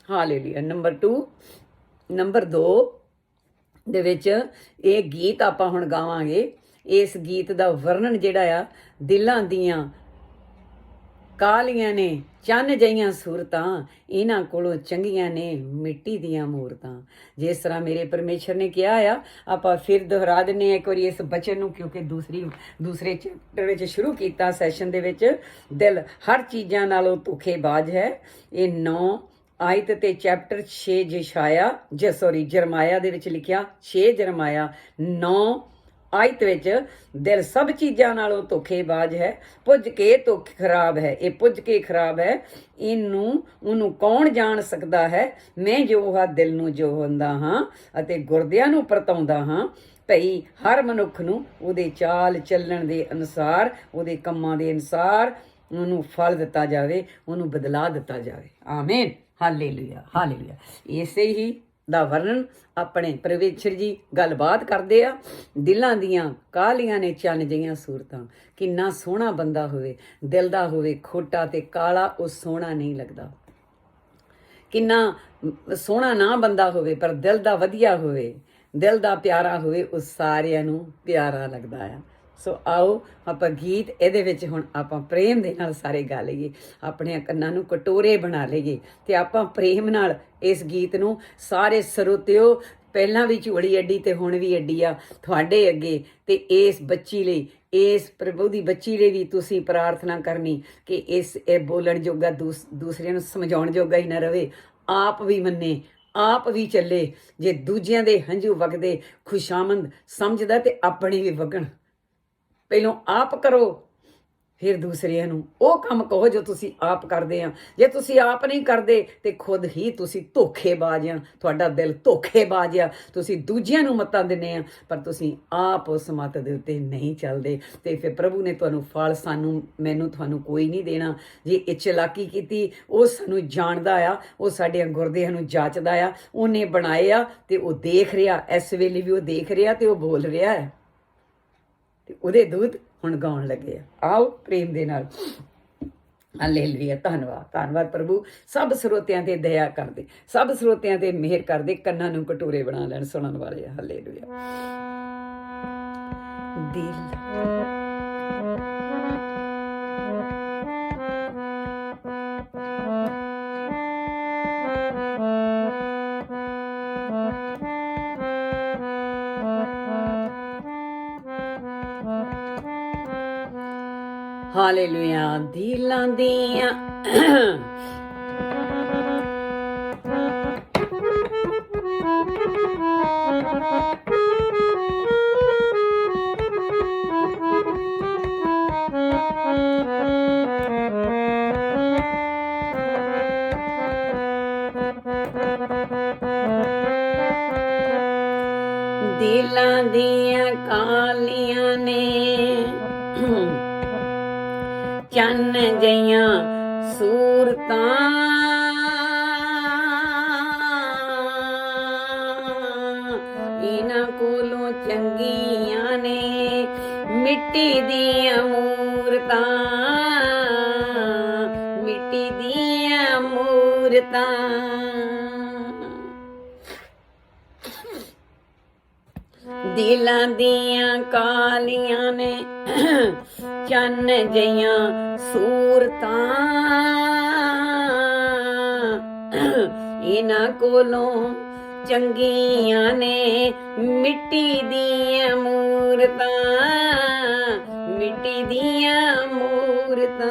Hallelujah. Number 2 ਦੇ ਵਿੱਚ ਇਹ ਗੀਤ ਆਪਾਂ ਹੁਣ ਗਾਵਾਂਗੇ। ਇਸ ਗੀਤ ਦਾ ਵਰਣਨ ਜਿਹੜਾ ਆ, ਦਿਲਾਂ ਦੀਆਂ ਕਾਲੀਆਂ ਨੇ ਚੰਨ ਜਿਹੀਆਂ ਸੂਰਤਾਂ, ਇਹਨਾਂ ਕੋਲੋਂ ਚੰਗੀਆਂ ਨੇ ਮਿੱਟੀ ਦੀਆਂ ਮੂਰਤਾਂ। ਜਿਸ ਤਰ੍ਹਾਂ ਮੇਰੇ ਪਰਮੇਸ਼ਰ ਨੇ ਕਿਹਾ ਆ, ਆਪਾਂ ਫਿਰ ਦੁਹਰਾ ਦਿੰਦੇ ਹਾਂ ਇੱਕ ਵਾਰੀ ਇਸ ਬਚਨ ਨੂੰ, ਕਿਉਂਕਿ ਦੂਸਰੇ ਚੈਪਟਰ ਵਿੱਚ ਸ਼ੁਰੂ ਕੀਤਾ ਸੈਸ਼ਨ ਦੇ ਵਿੱਚ। ਦਿਲ ਹਰ ਚੀਜ਼ਾਂ ਨਾਲੋਂ ਧੋਖੇਬਾਜ਼ ਹੈ। ਇਹ 9 ਆਇਤ ਤੇ ਚੈਪਟਰ 6 ਜਰਮਾਇਆ ਦੇ ਵਿੱਚ ਲਿਖਿਆ, 6 ਜਰਮਾਇਆ 9 ਆਇਤ ਵਿੱਚ, ਦਿਲ ਸਭ ਚੀਜ਼ਾਂ ਨਾਲੋਂ ਧੋਖੇਬਾਜ਼ ਹੈ, ਪੁੱਜ ਕੇ ਖਰਾਬ ਹੈ। ਇਹ ਪੁੱਜ ਕੇ ਖਰਾਬ ਹੈ, ਉਹਨੂੰ ਕੌਣ ਜਾਣ ਸਕਦਾ ਹੈ। ਮੈਂ ਜੋ ਹਾਂ ਦਿਲ ਨੂੰ ਜੋਹੰਦਾ ਹਾਂ ਅਤੇ ਗੁਰਦਿਆਂ ਨੂੰ ਪਰਤਾਉਂਦਾ ਹਾਂ, ਭਈ ਹਰ ਮਨੁੱਖ ਨੂੰ ਉਹਦੇ ਚਾਲ ਚੱਲਣ ਦੇ ਅਨੁਸਾਰ, ਉਹਦੇ ਕੰਮਾਂ ਦੇ ਅਨੁਸਾਰ ਉਹਨੂੰ ਫਲ ਦਿੱਤਾ ਜਾਵੇ, ਉਹਨੂੰ ਬਦਲਾ ਦਿੱਤਾ ਜਾਵੇ। ਆਮੀਨ, ਹਾਲੇਲੂਇਆ, ਹਾਲੇਲੂਇਆ। ਇਸੇ ਹੀ ਦਾ ਵਰਣਨ ਆਪਣੇ ਪਰਮੇਸ਼ਰ ਜੀ ਗੱਲਬਾਤ ਕਰਦੇ ਆ। ਦਿਲਾਂ ਦੀਆਂ ਕਾਲੀਆਂ ਨੇ ਚੰਨ ਜਿਹੀਆਂ ਸੂਰਤਾਂ। ਕਿੰਨਾ ਸੋਹਣਾ ਬੰਦਾ ਹੋਵੇ, ਦਿਲ ਦਾ ਹੋਵੇ ਖੋਟਾ ਤੇ ਕਾਲਾ, ਉਹ ਸੋਹਣਾ ਨਹੀਂ ਲੱਗਦਾ। ਕਿੰਨਾ ਸੋਹਣਾ ਨਾ ਬੰਦਾ ਹੋਵੇ, ਪਰ ਦਿਲ ਦਾ ਵਧੀਆ ਹੋਵੇ, ਦਿਲ ਦਾ ਪਿਆਰਾ ਹੋਵੇ, ਉਹ ਸਾਰਿਆਂ ਨੂੰ ਪਿਆਰਾ ਲੱਗਦਾ ਆ। ਸੋ ਆਓ ਆਪਾਂ ਗੀਤ ਇਹਦੇ ਵਿੱਚ ਹੁਣ ਆਪਾਂ ਪ੍ਰੇਮ ਦੇ ਨਾਲ ਸਾਰੇ ਗਾ ਲਈਏ, ਆਪਣੇ ਕੰਨਾਂ ਨੂੰ ਕਟੋਰੇ ਬਣਾ ਲਈਏ ਤੇ ਆਪਾਂ ਪ੍ਰੇਮ ਨਾਲ ਇਸ ਗੀਤ ਨੂੰ ਸਾਰੇ ਸਰੋਤਿਓ, ਪਹਿਲਾਂ ਵੀ ਝੋਲੀ ਅੱਡੀ ਤੇ ਹੁਣ ਵੀ ਅੱਡੀ ਆ ਤੁਹਾਡੇ ਅੱਗੇ, ਤੇ ਇਸ ਬੱਚੀ ਲਈ, ਇਸ ਪ੍ਰਭੂ ਦੀ ਬੱਚੀ ਲਈ ਵੀ ਤੁਸੀਂ ਪ੍ਰਾਰਥਨਾ ਕਰਨੀ ਕਿ ਇਹ ਬੋਲਣ ਜੋਗਾ, ਦੂਸਰਿਆਂ ਨੂੰ ਸਮਝਾਉਣ ਜੋਗਾ ਹੀ ਨਾ ਰਵੇ, ਆਪ ਵੀ ਮੰਨੇ, ਆਪ ਵੀ ਚੱਲੇ। ਜੇ ਦੂਜਿਆਂ ਦੇ ਹੰਝੂ ਵਗਦੇ ਖੁਸ਼ਾਮੰਦ ਸਮਝਦਾ ਤੇ ਆਪਣੇ ਵੀ ਵਗਣ। ਪਹਿਲੋਂ ਆਪ ਕਰੋ, ਫਿਰ ਦੂਸਰਿਆਂ ਨੂੰ ਉਹ ਕੰਮ ਕਹੋ ਜੋ ਤੁਸੀਂ ਆਪ ਕਰਦੇ ਆ। ਜੇ ਤੁਸੀਂ ਆਪ ਨਹੀਂ ਕਰਦੇ ਤੇ ਖੁਦ ਹੀ ਤੁਸੀਂ ਧੋਖੇਬਾਜ਼ ਆ, ਤੁਹਾਡਾ ਦਿਲ ਧੋਖੇਬਾਜ਼ ਆ। ਤੁਸੀਂ ਦੂਜਿਆਂ ਨੂੰ ਮੱਤਾਂ ਦਿੰਦੇ ਆ, ਪਰ ਤੁਸੀਂ ਆਪ ਉਸ ਮੱਤ ਦੇ ਉੱਤੇ ਨਹੀਂ ਚੱਲਦੇ, ਤੇ ਫਿਰ ਪ੍ਰਭੂ ਨੇ ਤੁਹਾਨੂੰ ਫਲ, ਮੈਨੂੰ ਤੁਹਾਨੂੰ ਕੋਈ ਨਹੀਂ ਦੇਣਾ। ਜੇ ਇਹ ਚਲਾਕੀ ਕੀਤੀ, ਉਹ ਸਾਨੂੰ ਜਾਣਦਾ ਆ, ਉਹ ਸਾਡਿਆਂ ਗੁਰਦਿਆਂ ਨੂੰ ਜਾਚਦਾ ਆ, ਉਹਨੇ ਬਣਾਏ ਆ ਤੇ ਉਹ ਦੇਖ ਰਿਹਾ, ਇਸ ਵੇਲੇ ਵੀ ਉਹ ਦੇਖ ਰਿਹਾ ਤੇ ਉਹ ਬੋਲ ਰਿਹਾ ਹੈ, ਤੇ ਉਹਦੇ ਦੂਤ ਹੁਣ ਗਾਉਣ ਲੱਗੇ ਆ। ਆਓ ਪ੍ਰੇਮ ਦੇ ਨਾਲ। ਹਾਲੇਲੂਇਆ, ਧੰਨਵਾਦ, ਧੰਨਵਾਦ ਪ੍ਰਭੂ। ਸਭ ਸਰੋਤਿਆਂ ਤੇ ਦਇਆ ਕਰਦੇ, ਸਭ ਸਰੋਤਿਆਂ ਤੇ ਮਿਹਰ ਕਰਦੇ, ਕੰਨਾਂ ਨੂੰ ਕਟੋਰੇ ਬਣਾ ਲੈਣ ਸੁਣਨ ਵਾਲੇ। ਹਾਲੇਲੂਇਆ। ਹਾਲੇਲੂਇਆ। ਦਿਲਾਂ ਦੀਆਂ ਦਿਲਾਂ ਦੀਆਂ ਕਾਲੀਆਂ ਨੇ ਚੰਨ ਜਿਹੀਆਂ ਸੂਰਤਾਂ, ਇਹਨਾਂ ਕੋਲੋਂ ਚੰਗੀਆਂ ਨੇ ਮਿੱਟੀ ਦੀਆਂ ਮੂਰਤਾਂ, ਮਿੱਟੀ ਦੀਆਂ ਮੂਰਤਾਂ। ਦਿਲਾਂ ਦੀਆਂ ਕਾਲੀਆਂ ਨੇ ਚੰਨ ਜਿਹੀਆਂ ਸੂਰਤਾਂ, ਇਹਨਾਂ ਕੋਲੋਂ ਚੰਗੀਆਂ ਨੇ ਮਿੱਟੀ ਦੀਆਂ ਮੂਰਤਾਂ, ਮਿੱਟੀ ਦੀਆਂ ਮੂਰਤਾਂ।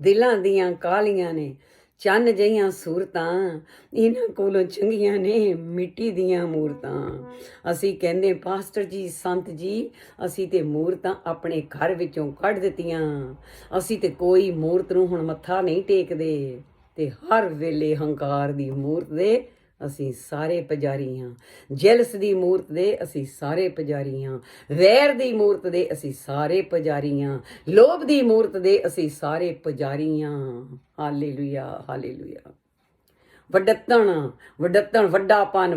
ਦਿਲਾਂ ਦੀਆਂ ਕਾਲੀਆਂ ਨੇ ਚੰਨ ਜਿਹੀਆਂ ਸੂਰਤਾਂ, ਇਹਨਾਂ ਕੋਲੋਂ ਚੰਗੀਆਂ ਨੇ ਮਿੱਟੀ ਦੀਆਂ ਮੂਰਤਾਂ। ਅਸੀਂ ਕਹਿੰਦੇ ਪਾਸਟਰ ਜੀ, ਸੰਤ ਜੀ, ਅਸੀਂ ਤੇ ਮੂਰਤਾਂ ਆਪਣੇ ਘਰ ਵਿੱਚੋਂ ਕੱਢ ਦਿੱਤੀਆਂ, ਅਸੀਂ ਤੇ ਕੋਈ ਮੂਰਤ ਨੂੰ ਹੁਣ ਮੱਥਾ ਨਹੀਂ ਟੇਕਦੇ, ਤੇ ਹਰ ਵੇਲੇ ਹੰਕਾਰ ਦੀ ਮੂਰਤ ਦੇ ਅਸੀਂ ਸਾਰੇ ਪੁਜਾਰੀ ਹਾਂ, ਜੈਲਸ ਦੀ ਮੂਰਤ ਦੇ ਅਸੀਂ ਸਾਰੇ ਪੁਜਾਰੀ ਹਾਂ, ਵੈਰ ਦੀ ਮੂਰਤ ਦੇ ਅਸੀਂ ਸਾਰੇ ਪੁਜਾਰੀ ਹਾਂ, ਲੋਭ ਦੀ ਮੂਰਤ ਦੇ ਅਸੀਂ ਸਾਰੇ ਪੁਜਾਰੀ ਹਾਂ। Hallelujah, hallelujah. ਵੱਡਤਣ,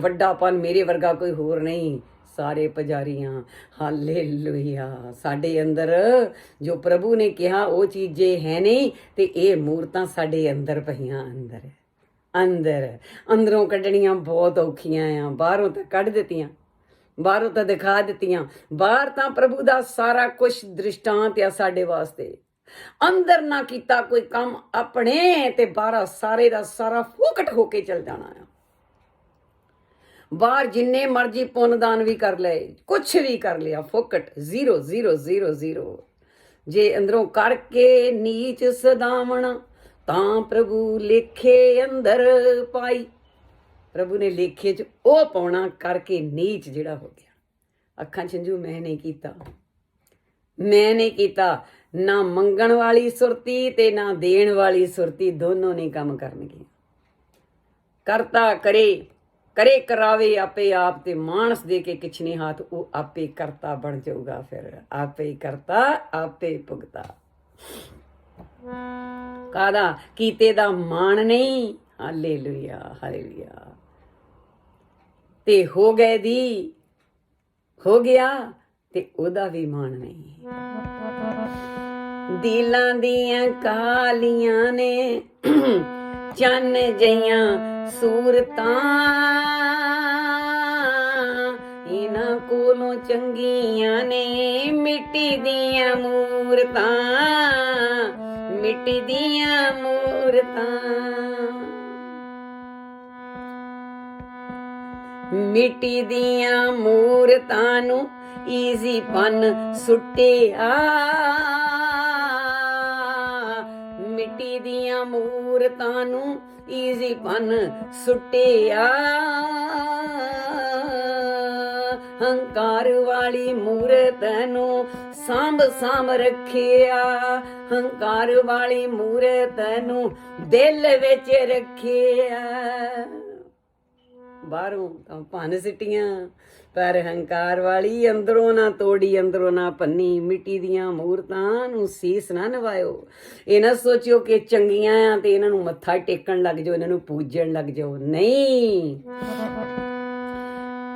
ਵੱਡਾਪਨ ਮੇਰੇ ਵਰਗਾ ਕੋਈ ਹੋਰ ਨਹੀਂ। ਸਾਰੇ ਪੁਜਾਰੀਆਂ। ਹਾਲੇਲੂਇਆ। ਸਾਡੇ ਅੰਦਰ ਜੋ ਪ੍ਰਭੂ ਨੇ ਕਿਹਾ ਉਹ ਚੀਜ਼ ਜੇ ਹੈ ਨਹੀਂ ਤੇ ਇਹ ਮੂਰਤਾਂ ਸਾਡੇ ਅੰਦਰ ਪਈਆਂ। ਅੰਦਰੋਂ ਕੱਢਣੀਆਂ ਬਹੁਤ ਔਖੀਆਂ ਆ। ਬਾਹਰੋਂ ਤਾਂ ਕੱਢ ਦਿੱਤੀਆਂ, ਬਾਹਰੋਂ ਤਾਂ ਦਿਖਾ ਦਿੱਤੀਆਂ। ਬਾਹਰ ਤਾਂ ਪ੍ਰਭੂ ਦਾ ਸਾਰਾ ਕੁਝ ਦ੍ਰਿਸ਼ਟਾਂਤ ਆ ਸਾਡੇ ਵਾਸਤੇ। ਅੰਦਰ ਨਾ ਕੀਤਾ ਕੋਈ ਕੰਮ ਆਪਣੇ ਤੇ ਬਾਹਰ ਸਾਰੇ ਦਾ ਸਾਰਾ ਫੋਕਟ ਹੋ ਕੇ ਚਲ ਜਾਣਾ ਆ। ਬਾਹਰ ਜਿੰਨੇ ਮਰਜ਼ੀ ਪੁੰਨਦਾਨ ਵੀ ਕਰ ਲਏ, ਕੁਛ ਵੀ ਕਰ ਲਿਆ, ਫੋਕਟ, 0 0 0 0। ਜੇ ਅੰਦਰੋਂ ਕਰਕੇ ਨੀਚ ਸਦਾਵਣ ਤਾਂ ਪ੍ਰਭੂ ਲੇਖੇ ਅੰਦਰ ਪਾਈ। ਪ੍ਰਭੂ ਨੇ ਲੇਖੇ 'ਚ ਉਹ ਪਾਉਣਾ ਕਰਕੇ ਨੀਚ ਜਿਹੜਾ ਹੋ ਗਿਆ। ਅੱਖਾਂ ਚੰਝੂ ਮੈਂ ਨਹੀਂ ਕੀਤਾ। ਨਾ ਮੰਗਣ ਵਾਲੀ ਸੁਰਤੀ ਤੇ ਨਾ ਦੇਣ ਵਾਲੀ ਸੁਰਤੀ, ਦੋਨੋਂ ਨਹੀਂ ਕੰਮ ਕਰਨਗੀਆਂ। ਕਰਤਾ ਕਰੇ ਕਰਾਵੇ ਆਪੇ ਆਪ, ਤੇ ਮਾਨਸ ਦੇ ਕੇ ਕਿਛਨੇ ਹੱਥ, ਉਹ ਆਪੇ ਕਰਤਾ ਬਣ ਜਾਊਗਾ। ਫਿਰ ਆਪੇ ਕਰਤਾ ਆਪੇ ਭੁਗਤਾ। ਕਾਹਦਾ? ਕੀਤੇ ਦਾ ਮਾਣ ਨਹੀਂ। Hallelujah hallelujah. ਤੇ ਹੋ ਗਿਆ ਤੇ ਉਹਦਾ ਵੀ ਮਾਣ ਨਹੀਂ। ਦਿਲਾਂ ਦੀਆਂ ਕਾਲੀਆਂ ਨੇ ਚੰਨ ਜਈਆਂ ਸੂਰਤਾਂ, ਇਹਨਾਂ ਕੋਲੋਂ ਚੰਗੀਆਂ ਨੇ ਮਿੱਟੀ ਦੀਆਂ ਮੂਰਤਾਂ, ਮਿੱਟੀ ਦੀਆਂ ਮੂਰਤਾਂ। ਮਿੱਟੀ ਦੀਆਂ ਮੂਰਤਾਂ ਨੂੰ ਈਜ਼ੀ ਪਨ ਸੁੱਟਿਆ, ਮਿੱਟੀ ਦੀਆਂ ਮੂਰਤਾਂ ਨੂੰ ਈਜ਼ੀ ਪਨ ਸੁੱਟਿਆ। ਹੰਕਾਰ ਵਾਲੀ ਮੂਰਤ ਨੂੰ ਸਾਂਭ ਰੱਖਿਆ, ਹੰਕਾਰ ਵਾਲੀ ਮੂਰਤ ਨੂੰ ਦਿਲ ਵਿੱਚ ਰੱਖਿਆ। ਬਾਹਰੋਂ ਤਾਂ ਭੰਨ ਸਿੱਟੀਆਂ, ਪਰ ਹੰਕਾਰ ਵਾਲੀ ਅੰਦਰੋਂ ਨਾ ਤੋੜੀ, ਅੰਦਰੋਂ ਨਾ ਭੰਨੀ। ਮਿੱਟੀ ਦੀਆਂ ਮੂਰਤਾਂ ਨੂੰ ਸੀਸ ਨਾ ਨਵਾਇਓ। ਇਹ ਨਾ ਸੋਚਿਓ ਕਿ ਚੰਗੀਆਂ ਆ ਤੇ ਇਹਨਾਂ ਨੂੰ ਮੱਥਾ ਟੇਕਣ ਲੱਗ ਜਾਓ, ਇਹਨਾਂ ਨੂੰ ਪੂਜਣ ਲੱਗ ਜਾਓ। ਨਹੀਂ,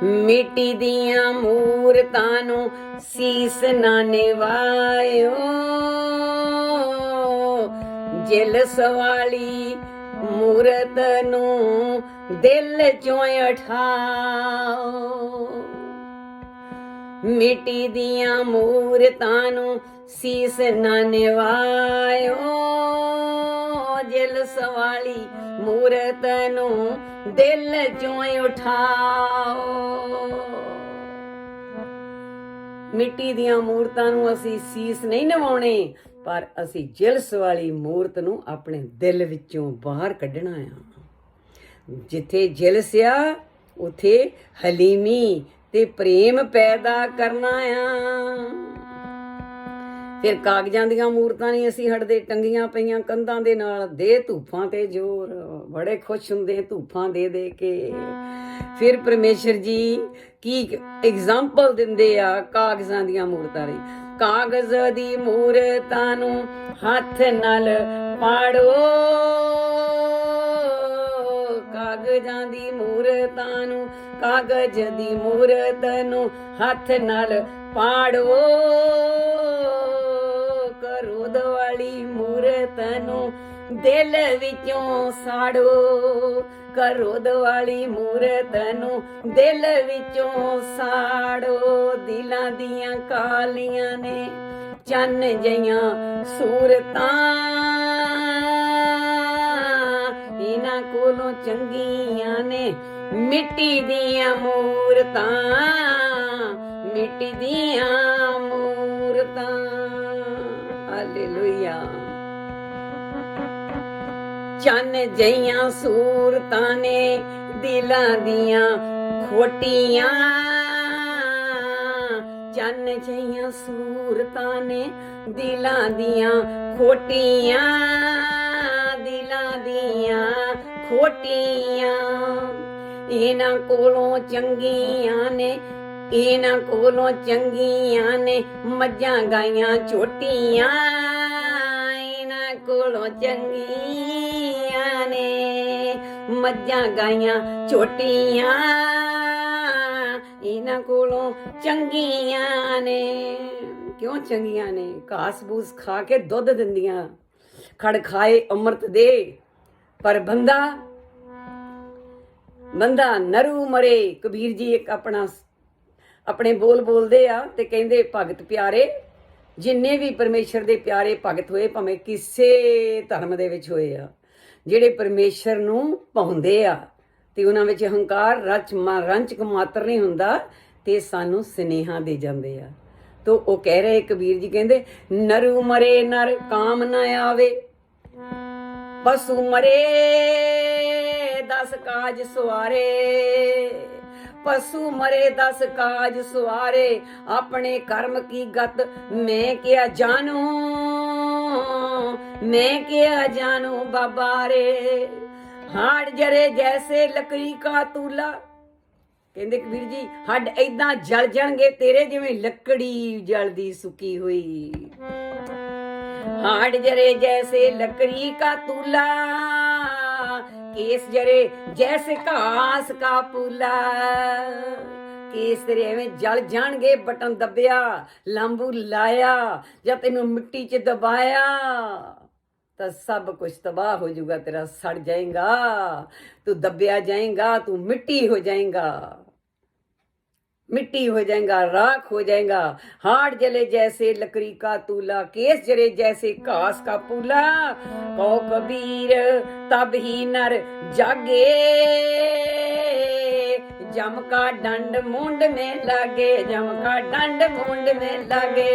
ਮਿੱਟੀ ਦੀਆਂ ਮੂਰਤਾਂ ਨੂੰ ਸੀਸ ਨਾ ਨਿਵਾਇਓ, ਜਿਲਸ ਵਾਲੀ ਮੂਰਤ ਨੂੰ ਦਿਲ ਚੋਂ ਉਠਾਓ। ਮਿੱਟੀ ਦੀਆਂ ਮੂਰਤਾਂ ਨੂੰ ਸੀਸ ਨਾ ਨਿਵਾਇਓ, ਜਿਲਸ ਵਾਲੀ ਮੂਰਤ ਨੂੰ ਦਿਲ ਚੋਂ ਉਠਾਓ। ਮਿੱਟੀ ਦੀਆਂ ਮੂਰਤਾਂ ਨੂੰ ਅਸੀਂ ਸੀਸ ਨਹੀਂ ਨਿਵਾਉਣੇ, ਪਰ ਅਸੀਂ ਜਿਲਸ ਵਾਲੀ ਮੂਰਤ ਨੂੰ ਆਪਣੇ ਦਿਲ ਵਿੱਚੋਂ ਬਾਹਰ ਕੱਢਣਾ ਆ। ਜਿੱਥੇ ਜਿਲਸ ਆ ਉਥੇ ਹਲੀਮੀ ਤੇ ਪ੍ਰੇਮ ਪੈਦਾ ਕਰਨਾ ਆ। ਫਿਰ ਕਾਗਜ਼ਾਂ ਦੀਆਂ ਮੂਰਤਾਂ ਨਹੀਂ ਅਸੀਂ ਹਟਦੇ, ਟੰਗੀਆਂ ਪਈਆਂ ਕੰਧਾਂ ਦੇ ਨਾਲ। ਦੇ ਧੂਫਾਂ ਤੇ ਜ਼ੋਰ, ਬੜੇ ਖੁਸ਼ ਹੁੰਦੇ ਧੂਫਾਂ ਦੇ ਕੇ। ਫਿਰ ਪਰਮੇਸ਼ਰ ਜੀ ਕੀ ਐਗਜ਼ਾਮਪਲ ਦਿੰਦੇ ਆ ਕਾਗਜ਼ਾਂ ਦੀਆਂ ਮੂਰਤਾਂ ਦੀ। ਕਾਗਜ਼ ਦੀ ਮੂਰਤਾਂ ਨੂੰ ਹੱਥ ਨਾਲ ਪਾੜੋ, ਕਾਗਜ਼ਾਂ ਦੀ ਮੂਰਤਾਂ ਨੂੰ, ਕਾਗਜ਼ ਦੀ ਮੂਰਤ ਨੂੰ ਹੱਥ ਨਾਲ ਪਾੜੋ। ਕਰੋਧ ਵਾਲੀ ਮੂਰਤ ਨੂੰ ਦਿਲ ਵਿੱਚੋਂ ਸਾੜੋ, ਕਰੋਧ ਵਾਲੀ ਮੂਰਤ ਨੂੰ ਦਿਲ ਵਿੱਚੋਂ ਸਾੜੋ। ਦਿਲਾਂ ਦੀਆਂ ਕਾਲੀਆਂ ਨੇ ਚੰਨ ਜਈਆਂ ਸੂਰਤਾਂ, ਇਹਨਾਂ ਕੋਲੋਂ ਚੰਗੀਆਂ ਨੇ ਮਿੱਟੀ ਦੀਆਂ ਮੂਰਤਾਂ, ਮਿੱਟੀ ਦੀਆਂ ਮੂਰਤਾਂ। ਹਾਲੇਲੂਇਆ। ਚੰਨ ਜਈਆਂ ਸੂਰਤਾਂ ਨੇ ਦਿਲਾਂ ਦੀਆਂ ਖੋਟੀਆਂ, ਚੰਨ ਜਈਆਂ ਸੂਰਤਾਂ ਨੇ ਦਿਲਾਂ ਦੀਆਂ ਖੋਟੀਆਂ, ਦਿਲਾਂ ਦੀਆਂ ਖੋਟੀਆਂ। ਇਹਨਾਂ ਕੋਲੋਂ ਚੰਗੀਆਂ ਨੇ, ਇਹਨਾਂ ਕੋਲੋਂ ਚੰਗੀਆਂ ਨੇ ਮੱਝਾਂ ਗਾਈਆਂ ਝੋਟੀਆਂ, ਇਹਨਾਂ ਕੋਲੋਂ ਚੰਗੀਆਂ ਨੇ ਮੱਝਾਂ ਗਾਈਆਂ ਝੋਟੀਆਂ। ਇਹਨਾਂ ਕੋਲੋਂ ਚੰਗੀਆਂ ਨੇ। ਕਿਉਂ ਚੰਗੀਆਂ ਨੇ? ਘਾਸ ਬੂਸ ਖਾ ਕੇ ਦੁੱਧ ਦਿੰਦੀਆਂ, ਖੜ ਖਾਏ ਅੰਮ੍ਰਿਤ ਦੇ। ਪਰ ਬੰਦਾ ਨਰੂ ਮਰੇ। ਕਬੀਰ ਜੀ ਇੱਕ ਆਪਣੇ ਬੋਲ ਬੋਲਦੇ ਆ ਤੇ ਕਹਿੰਦੇ, ਭਗਤ ਪਿਆਰੇ, ਜਿੰਨੇ ਵੀ ਪਰਮੇਸ਼ਰ ਦੇ ਪਿਆਰੇ ਭਗਤ ਹੋਏ, ਭਾਵੇਂ ਕਿਸੇ ਧਰਮ ਦੇ ਵਿੱਚ ਹੋਏ ਆ, ਜਿਹੜੇ ਪਰਮੇਸ਼ਰ ਨੂੰ ਪਾਉਂਦੇ ਆ ਤੇ ਉਹਨਾਂ ਵਿੱਚ ਹੰਕਾਰ ਰੰਚਕ ਮਾਤਰ ਨਹੀਂ ਹੁੰਦਾ, ਤੇ ਸਾਨੂੰ ਸਨੇਹਾ ਦੇ ਜਾਂਦੇ ਆ। ਤੋ ਉਹ ਕਹਿ ਰਹੇ, ਕਬੀਰ ਜੀ ਕਹਿੰਦੇ, ਨਰੂ ਮਰੇ ਨਰ ਕਾਮ ਨਾ ਆਵੇ, ਪਸ਼ੂ ਮਰੇ 10 ਕਾਜ ਸਵਾਰੇ। ਪਸ਼ੂ ਮਰੇ 10 ਕਾਜ ਸਵਾਰੇ, ਆਪਣੇ ਕਰਮ ਕੀ ਗਤ ਮੈਂ ਕਿਆ ਜਾਨੂ, ਮੈਂ ਕਿਆ ਜਾਨੂ ਬਾਬਾ ਰੇ। ਹਾੜ ਜਰੇ ਜੈਸੇ ਲੱਕੜੀ ਕਾ ਤੂਲਾ। ਕਹਿੰਦੇ ਕਬੀਰ ਜੀ, ਹੱਡ ਏਦਾਂ ਜਲ ਜਾਣਗੇ ਤੇਰੇ ਜਿਵੇਂ ਲੱਕੜੀ ਜਲਦੀ ਸੁੱਕੀ ਹੋਈ। हाड़ जरे जैसे लकड़ी का तूला, केस जरे जैसे घास का पूला। केस तेरे एवें जल जाणगे, बटन दबिया, लांबू लाया ਜਾਂ ਤੈਨੂੰ ਮਿੱਟੀ 'ਚ ਦਬਾਇਆ ਤਾਂ ਸਭ ਕੁਝ ਤਬਾਹ ਹੋ ਜਾਊਗਾ, ਤੇਰਾ ਸੜ ਜਾਏਗਾ, ਤੂੰ ਦਬਿਆ ਜਾਏਗਾ, ਤੂੰ ਮਿੱਟੀ ਹੋ ਜਾਏਗਾ, मिट्टी हो जाएगा, राख हो जाएगा। हाड़ जले जैसे लकड़ी का तूला, केस जरे जैसे घास का पूला। कहो कबीर तब ही नर जागे, जम का डंड मुंड में लागे, जम का डंड मुंड में लागे,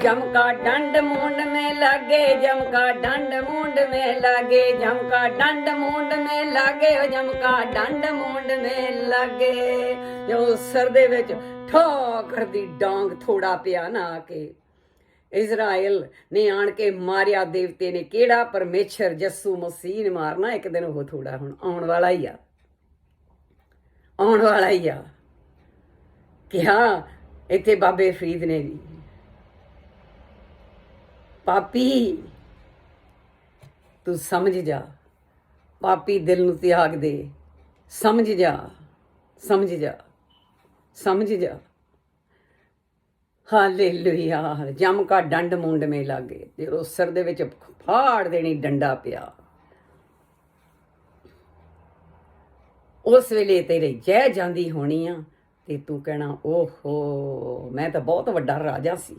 जम का डंड मुंड में लागे, जम का डंड मुंड में लागे, जम का डंड मुंड में लागे, जम का डंड मुंड में लागे। जो सर दे विच ठोकर दी डांग थोड़ा पिया ना आके। इजराइल ने आन के मारिया देवते ने केड़ा, परमेश्वर जस्सू मसीह ने मारना एक दिन। वो थोड़ा हुण आउण वाला ही आ, आउण वाला ही आ। क्या इत्थे बाबे फरीद ने भी, पापी तू समझ जा, पापी दिल नूं त्याग दे, समझ जा, समझ जा, समझ जा। हालेलुया। जम का डंड मुंड में लागे, जो सिर दे विच फाड़ देनी डंडा पिया, उस वेले तेरे जह जांदी होनी आ ते तू कहना, ओहो मैं तो बहुत वड्डा राजा सी,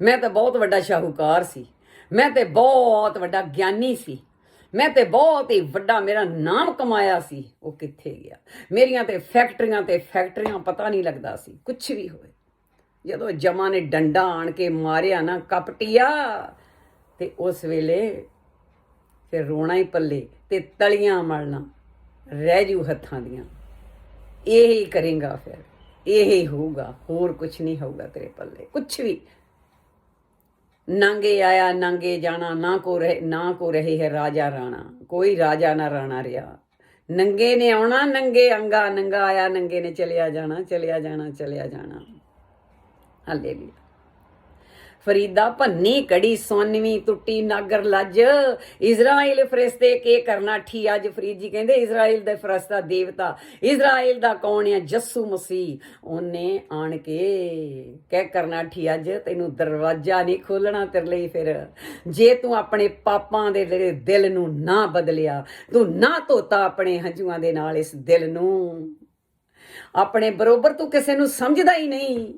मैं तो बहुत वड्डा शाहूकार सी, मैं तो बहुत वड्डा ज्ञानी सी, मैं तो बहुत ही वड्डा मेरा नाम कमाया सी। वो कित्थे गया? मेरियां ते फैक्ट्रियां पता नहीं लगता सी कुछ भी होए। जदों जमा ने डंडा आण के मारिया ना कपटिया, ते उस वेले फिर रोना ही पल्ले ते तलियां मलना रह जू हत्थां दियां। यही करेंगा, फिर यही होगा, होर कुछ नहीं होगा तेरे पल्ले कुछ भी। नांगे आया नांगे जाना, ना को रहे है राजा राणा, कोई राजा ना राणा रहा। नंगे ने आना नंगे अंगा, नंगा आया नंगे ने चलिया जाना, चलिया जाना, चलिया जाना। हालेलुया। फरीदा भन्नी कड़ी 100ਵੀਂ टुटी नागर लज, इजराइल फरिश्ते के करना ठी। अज फरीद जी कहते इजराइल दे फरिश्ता देवता, इजराइल दा कौन है? जस्सू मसीह। उन्हें आन के क्या करना ठी? अज तेनू दरवाजा नहीं खोलना तेरे लिए। फिर जे तू अपने पापां दे दिल नू ना बदलिया, तू ना धोता अपने हंझुआं दे नाल इस दिल नू, अपने बरोबर तू किसे नू समझदा ही नहीं,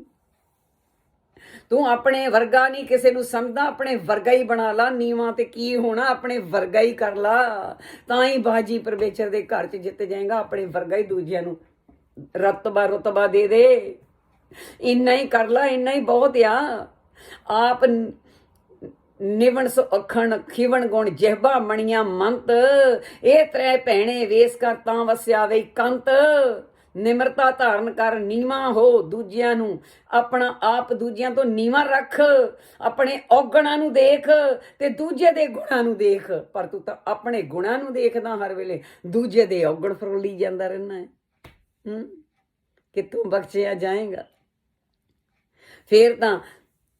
तू अपने वर्गा नहीं किसी नू समझदा, अपने वर्गा ही बना ला। नीवा ते की होना, अपने वर्गा ही कर ला, तां ही बाजी परमेश्वर दे घर च जित जाएगा। अपने वर्गा ही दूजियां नू रुतबा दे दे, इन्ना ही कर ला, इन्ना ही बहुत आ। आप निवण सो अखण खिवण गुण जिहबा मणिया मंत, ये त्रै भैणे वेस कर तां वस्या वे कंत। निमरता धारण कर, नीवा हो, दूजियां नू अपना आप दूजियां तो नीवा रख, अपने औगणां नू देख ते दूजे दे गुणां नू देख। पर तू तां अपने गुणां नू देखदा हर वेले, दूजे दे औगण फरोली जांदा रहना है। कित्थों बख्शिया जाएगा? फिर तां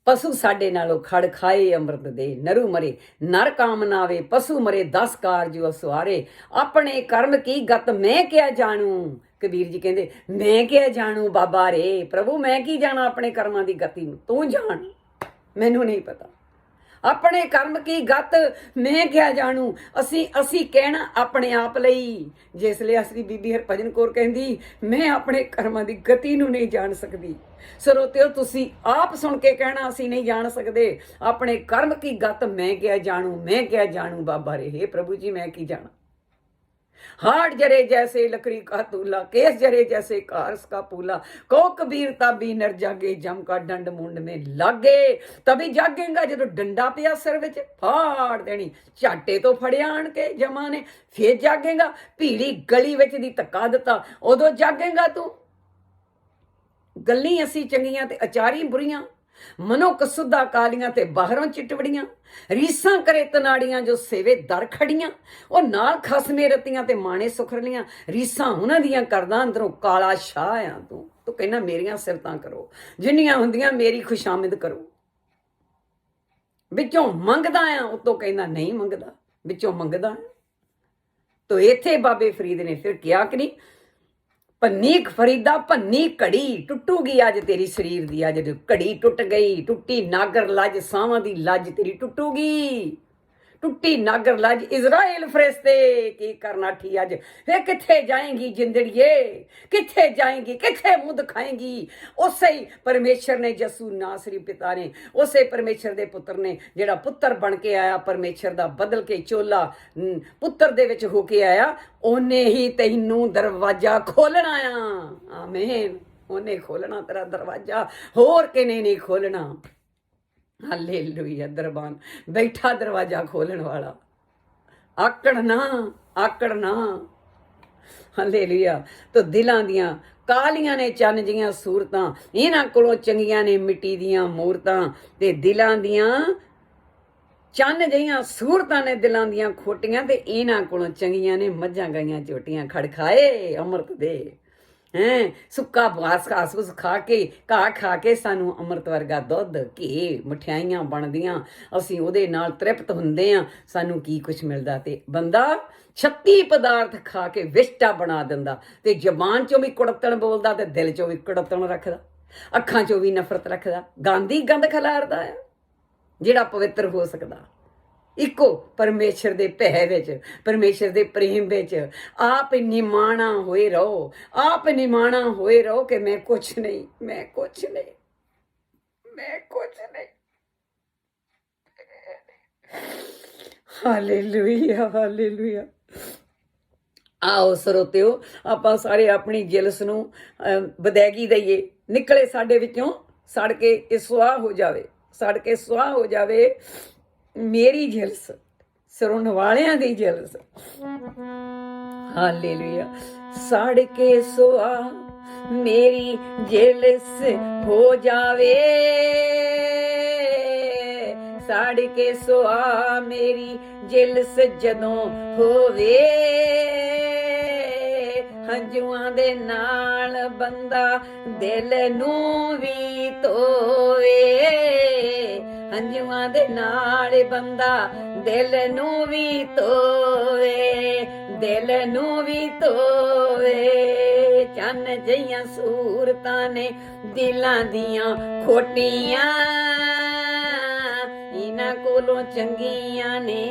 पशु साडे नालों खड़ खाए अमृत दे, नरू मरे नर काम नावे, पशु मरे 10 कारज सवारे। अपने कर्म की गत मैं क्या जानू, ਕਬੀਰ ਜੀ ਕਹਿੰਦੇ ਮੈਂ ਕਿਆ ਜਾਣੂ ਬਾਬਾ ਰੇ, ਪ੍ਰਭੂ ਮੈਂ ਕੀ ਜਾਣਾ ਆਪਣੇ ਕਰਮਾਂ ਦੀ ਗਤੀ ਨੂੰ, ਤੂੰ ਜਾਣ, ਮੈਨੂੰ ਨਹੀਂ ਪਤਾ ਆਪਣੇ ਕਰਮ ਕੀ ਗਤ, ਮੈਂ ਕਿਆ ਜਾਣੂ। ਅਸੀਂ ਕਹਿਣਾ ਆਪਣੇ ਆਪ ਲਈ, ਜਿਸ ਲਈ ਅਸਲੀ ਬੀਬੀ ਹਰਭਜਨ ਕੌਰ ਕਹਿੰਦੀ ਮੈਂ ਆਪਣੇ ਕਰਮਾਂ ਦੀ ਗਤੀ ਨੂੰ ਨਹੀਂ ਜਾਣ ਸਕਦੀ। ਸਰੋਤਿਓ ਤੁਸੀਂ ਆਪ ਸੁਣ ਕੇ ਕਹਿਣਾ ਅਸੀਂ ਨਹੀਂ ਜਾਣ ਸਕਦੇ ਆਪਣੇ ਕਰਮ ਕੀ ਗਤ, ਮੈਂ ਕਿਆ ਜਾਣੂ, ਮੈਂ ਕਿਆ ਜਾਣੂ ਬਾਬਾ ਰੇ, हे प्रभु जी मैं की जाना। हाट जरे जैसे लकड़ी का तूला, केस जरे जैसे कारस का पूला, को कबीर तभी नर जागे जम का डंड मुंड में लागे। तभी जागेगा जो डंडा पिया सिर विच फाड़ देनी, झाटे तो फड़िया आण के जमा ने, फिर जागेगा भीड़ी गली विच दी धक्का दिता, उदों जागेगा तू। गल्ली असी चंगियां ते अचारी बुरियां, मनो कसुदा कालियां ते बाहरों चिटवड़ियां, रीसां करे तनाड़ियां जो सेवे दर खड़ियां, ओ नाल खसमे रतियां ते माणे सुखरलियां, रीसां उन्हां दियां करदा अंदरों काला शाह आ तू। तू कहना मेरियां सिफतां करो, जिन्नियां हुंदियां मेरी खुशामद करो। विचों मंगदा आ, उतों कहना नहीं मंगदा, विचों मंगदा आ। तो इत्थे बाबे फरीद ने फिर किया कि नहीं, भन्नी फरीदा भन्नी घड़ी टुटूगी अज तेरी शरीर दी, अज घड़ी टुट गई, टुट्टी नागर लज सावां दी लज तेरी टुटूगी, टुट्टी नागर लज। इजराइल फरिश्ते की करना ठी अज, वे किथे जाएंगी जिंदड़िए, किथे जाएंगी, किथे मुंह दिखाएंगी। उसे ही परमेश्वर ने यसू नासरी पिता ने, उसे परमेश्वर दे पुत्र ने जिहड़ा पुत्र बन के आया, परमेश्वर दा बदल के चोला पुत्र दे विच हो के आया, ओने ही तैनू दरवाजा खोलना आ। आमीन, ओने खोलना तेरा दरवाजा, होर किने नहीं खोलना। हालेलुया, दरबान बैठा दरवाजा खोलण वाला, आकड़ ना। हालेलुया। तो दिलां दियां कालियां ने चन्न जियां सूरतां, इन्हां कोलों चंगियां ने मिट्टी दियां मूरतां, ते दिलां दियां चन्न जिहियां सूरतां ने दिलां दियां खोटियां, ते इन्हां कोलों चंगियां ने मझां गाइयां झोटियां। खड़खाए अमृत दे हैं, सुक्का घास घास खा के घाह खा के सानू अमृत वर्गा दुध घी मठियाइयां बनदियां, असीं उहदे नाल तृप्त हुंदे आ, सानू की कुछ मिलदा। ते बंदा 36 पदार्थ खा के विष्टा बना दिंदा, ते जबान चों भी कुड़तण बोलदा, ते दिल चों भी कुड़तण रखदा, अखां चों भी नफरत रखदा, गांधी गंद खलारदा है। जिहड़ा पवित्र हो सकदा इको परमेश्वर दे भय विच, परमेश्वर दे प्रेम विच आप निमाणा होए रहो, आप निमाणा होए रहो कि मैं कुछ नहीं, मैं कुछ नहीं, मैं कुछ नहीं। Hallelujah, hallelujah. आओ ਸਰੋਤਿਓ, ਆਪਾਂ ਸਾਰੇ ਆਪਣੀ ਜਿਲਸ ਨੂੰ ਵਿਦਾਇਗੀ ਦਈਏ, ਨਿਕਲੇ ਸਾਡੇ ਵਿੱਚੋਂ, ਸੜ ਕੇ ਇਹ ਸੁਆਹ ਹੋ ਜਾਵੇ, ਸੜ ਕੇ ਸੁਆਹ ਹੋ ਜਾਵੇ ਮੇਰੀ ਜਿਲਸ, ਸੁਣਨ ਵਾਲਿਆਂ ਦੀ ਜਿਲਸ। ਹਾਲੇਲੂਇਆ। ਸੜ ਕੇ ਸੁਆਹ ਮੇਰੀ ਜਿਲਸ ਹੋ ਜਾਵੇ, ਸੜ ਕੇ ਸੁਆਹ ਮੇਰੀ ਜਿਲਸ ਜਦੋਂ ਹੋਵੇ, ਹੰਝੂਆਂ ਦੇ ਨਾਲ ਬੰਦਾ ਦਿਲ ਨੂੰ ਵੀ ਧੋਵੇ, ਹੰਝੂਆਂ ਦੇ ਨਾਲ ਬੰਦਾ ਦਿਲ ਨੂੰ ਵੀ ਧੋਵੇ, ਦਿਲ ਨੂੰ ਵੀ ਧੋਵੇ। ਚੰਨ ਜਿਹੀਆਂ ਸੂਰਤਾਂ ਨੇ ਦਿਲਾਂ ਦੀਆਂ ਖੋਟੀਆਂ, इन्हां कोलों चंगियां ने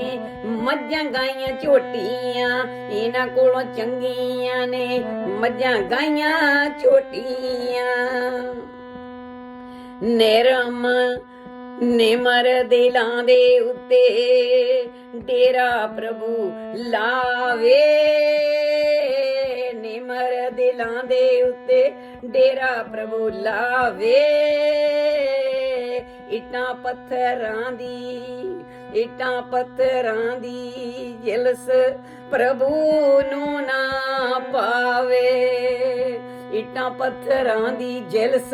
मझां गाइयां झोटियां, इन्हां कोलों चंगियां ने मझां गाइयां झोटियां। निरम निमर दिलां दे उत्ते डेरा प्रभु लावे, निमर दिलां दे उत्ते डेरा प्रभु लावे। इटां पत्थरां दी जिलस प्रभु नू ना पावे, इटां पत्थरां दी जिलस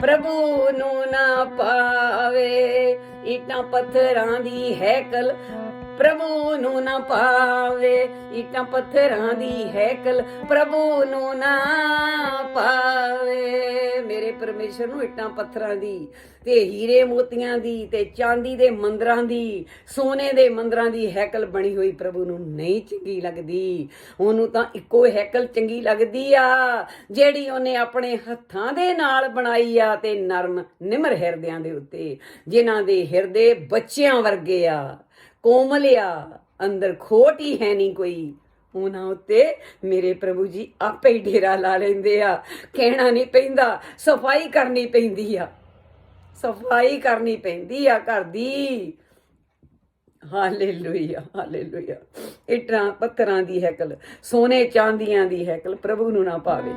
प्रभु नू ना पावे, इटां पत्थरां दी हैकल ਪ੍ਰਭੂ ਨੂੰ ਨਾ ਪਾਵੇ। ਇੱਟਾਂ ਪੱਥਰਾਂ ਦੀ ਹੈਕਲ ਪ੍ਰਭੂ ਨੂੰ ਨਾ ਪਾਵੇ। ਮੇਰੇ ਪਰਮੇਸ਼ਰ ਨੂੰ ਇੱਟਾਂ ਪੱਥਰਾਂ ਦੀ ਤੇ ਹੀਰੇ ਮੋਤੀਆਂ ਦੀ ਤੇ ਚਾਂਦੀ ਦੇ ਮੰਦਰਾਂ ਦੀ, ਸੋਨੇ ਦੇ ਮੰਦਰਾਂ ਦੀ ਹੈਕਲ ਬਣੀ ਹੋਈ ਪ੍ਰਭੂ ਨੂੰ ਨਹੀਂ ਚੰਗੀ ਲੱਗਦੀ। ਉਹਨੂੰ ਤਾਂ ਇੱਕੋ ਹੈਕਲ ਚੰਗੀ ਲੱਗਦੀ ਆ ਜਿਹੜੀ ਉਹਨੇ ਆਪਣੇ ਹੱਥਾਂ ਦੇ ਨਾਲ ਬਣਾਈ ਆ, ਤੇ ਨਰਮ ਨਿਮਰ ਹਿਰਦਿਆਂ ਦੇ ਉੱਤੇ, ਜਿਨ੍ਹਾਂ ਦੇ ਹਿਰਦੇ ਬੱਚਿਆਂ ਵਰਗੇ ਆ, ਕੋਮਲ ਆ, ਅੰਦਰ ਖੋਟ ਹੀ ਹੈ ਨਹੀਂ ਕੋਈ। ਉਹਨਾਂ ਉੱਤੇ ਮੇਰੇ ਪ੍ਰਭੂ ਜੀ ਆਪੇ ਹੀ ਡੇਰਾ ਲਾ ਲੈਂਦੇ ਆ। ਕਹਿਣਾ ਨਹੀਂ ਪੈਂਦਾ, ਸਫਾਈ ਕਰਨੀ ਪੈਂਦੀ ਆ, ਸਫਾਈ ਕਰਨੀ ਪੈਂਦੀ ਆ ਘਰ ਦੀ। Hallelujah, hallelujah. ਇੱਟਾਂ ਪੱਥਰਾਂ ਦੀ ਹੈਕਲ, ਸੋਨੇ ਚਾਂਦੀਆਂ ਦੀ ਹੈਕਲ ਪ੍ਰਭੂ ਨੂੰ ਨਾ ਪਾਵੇ।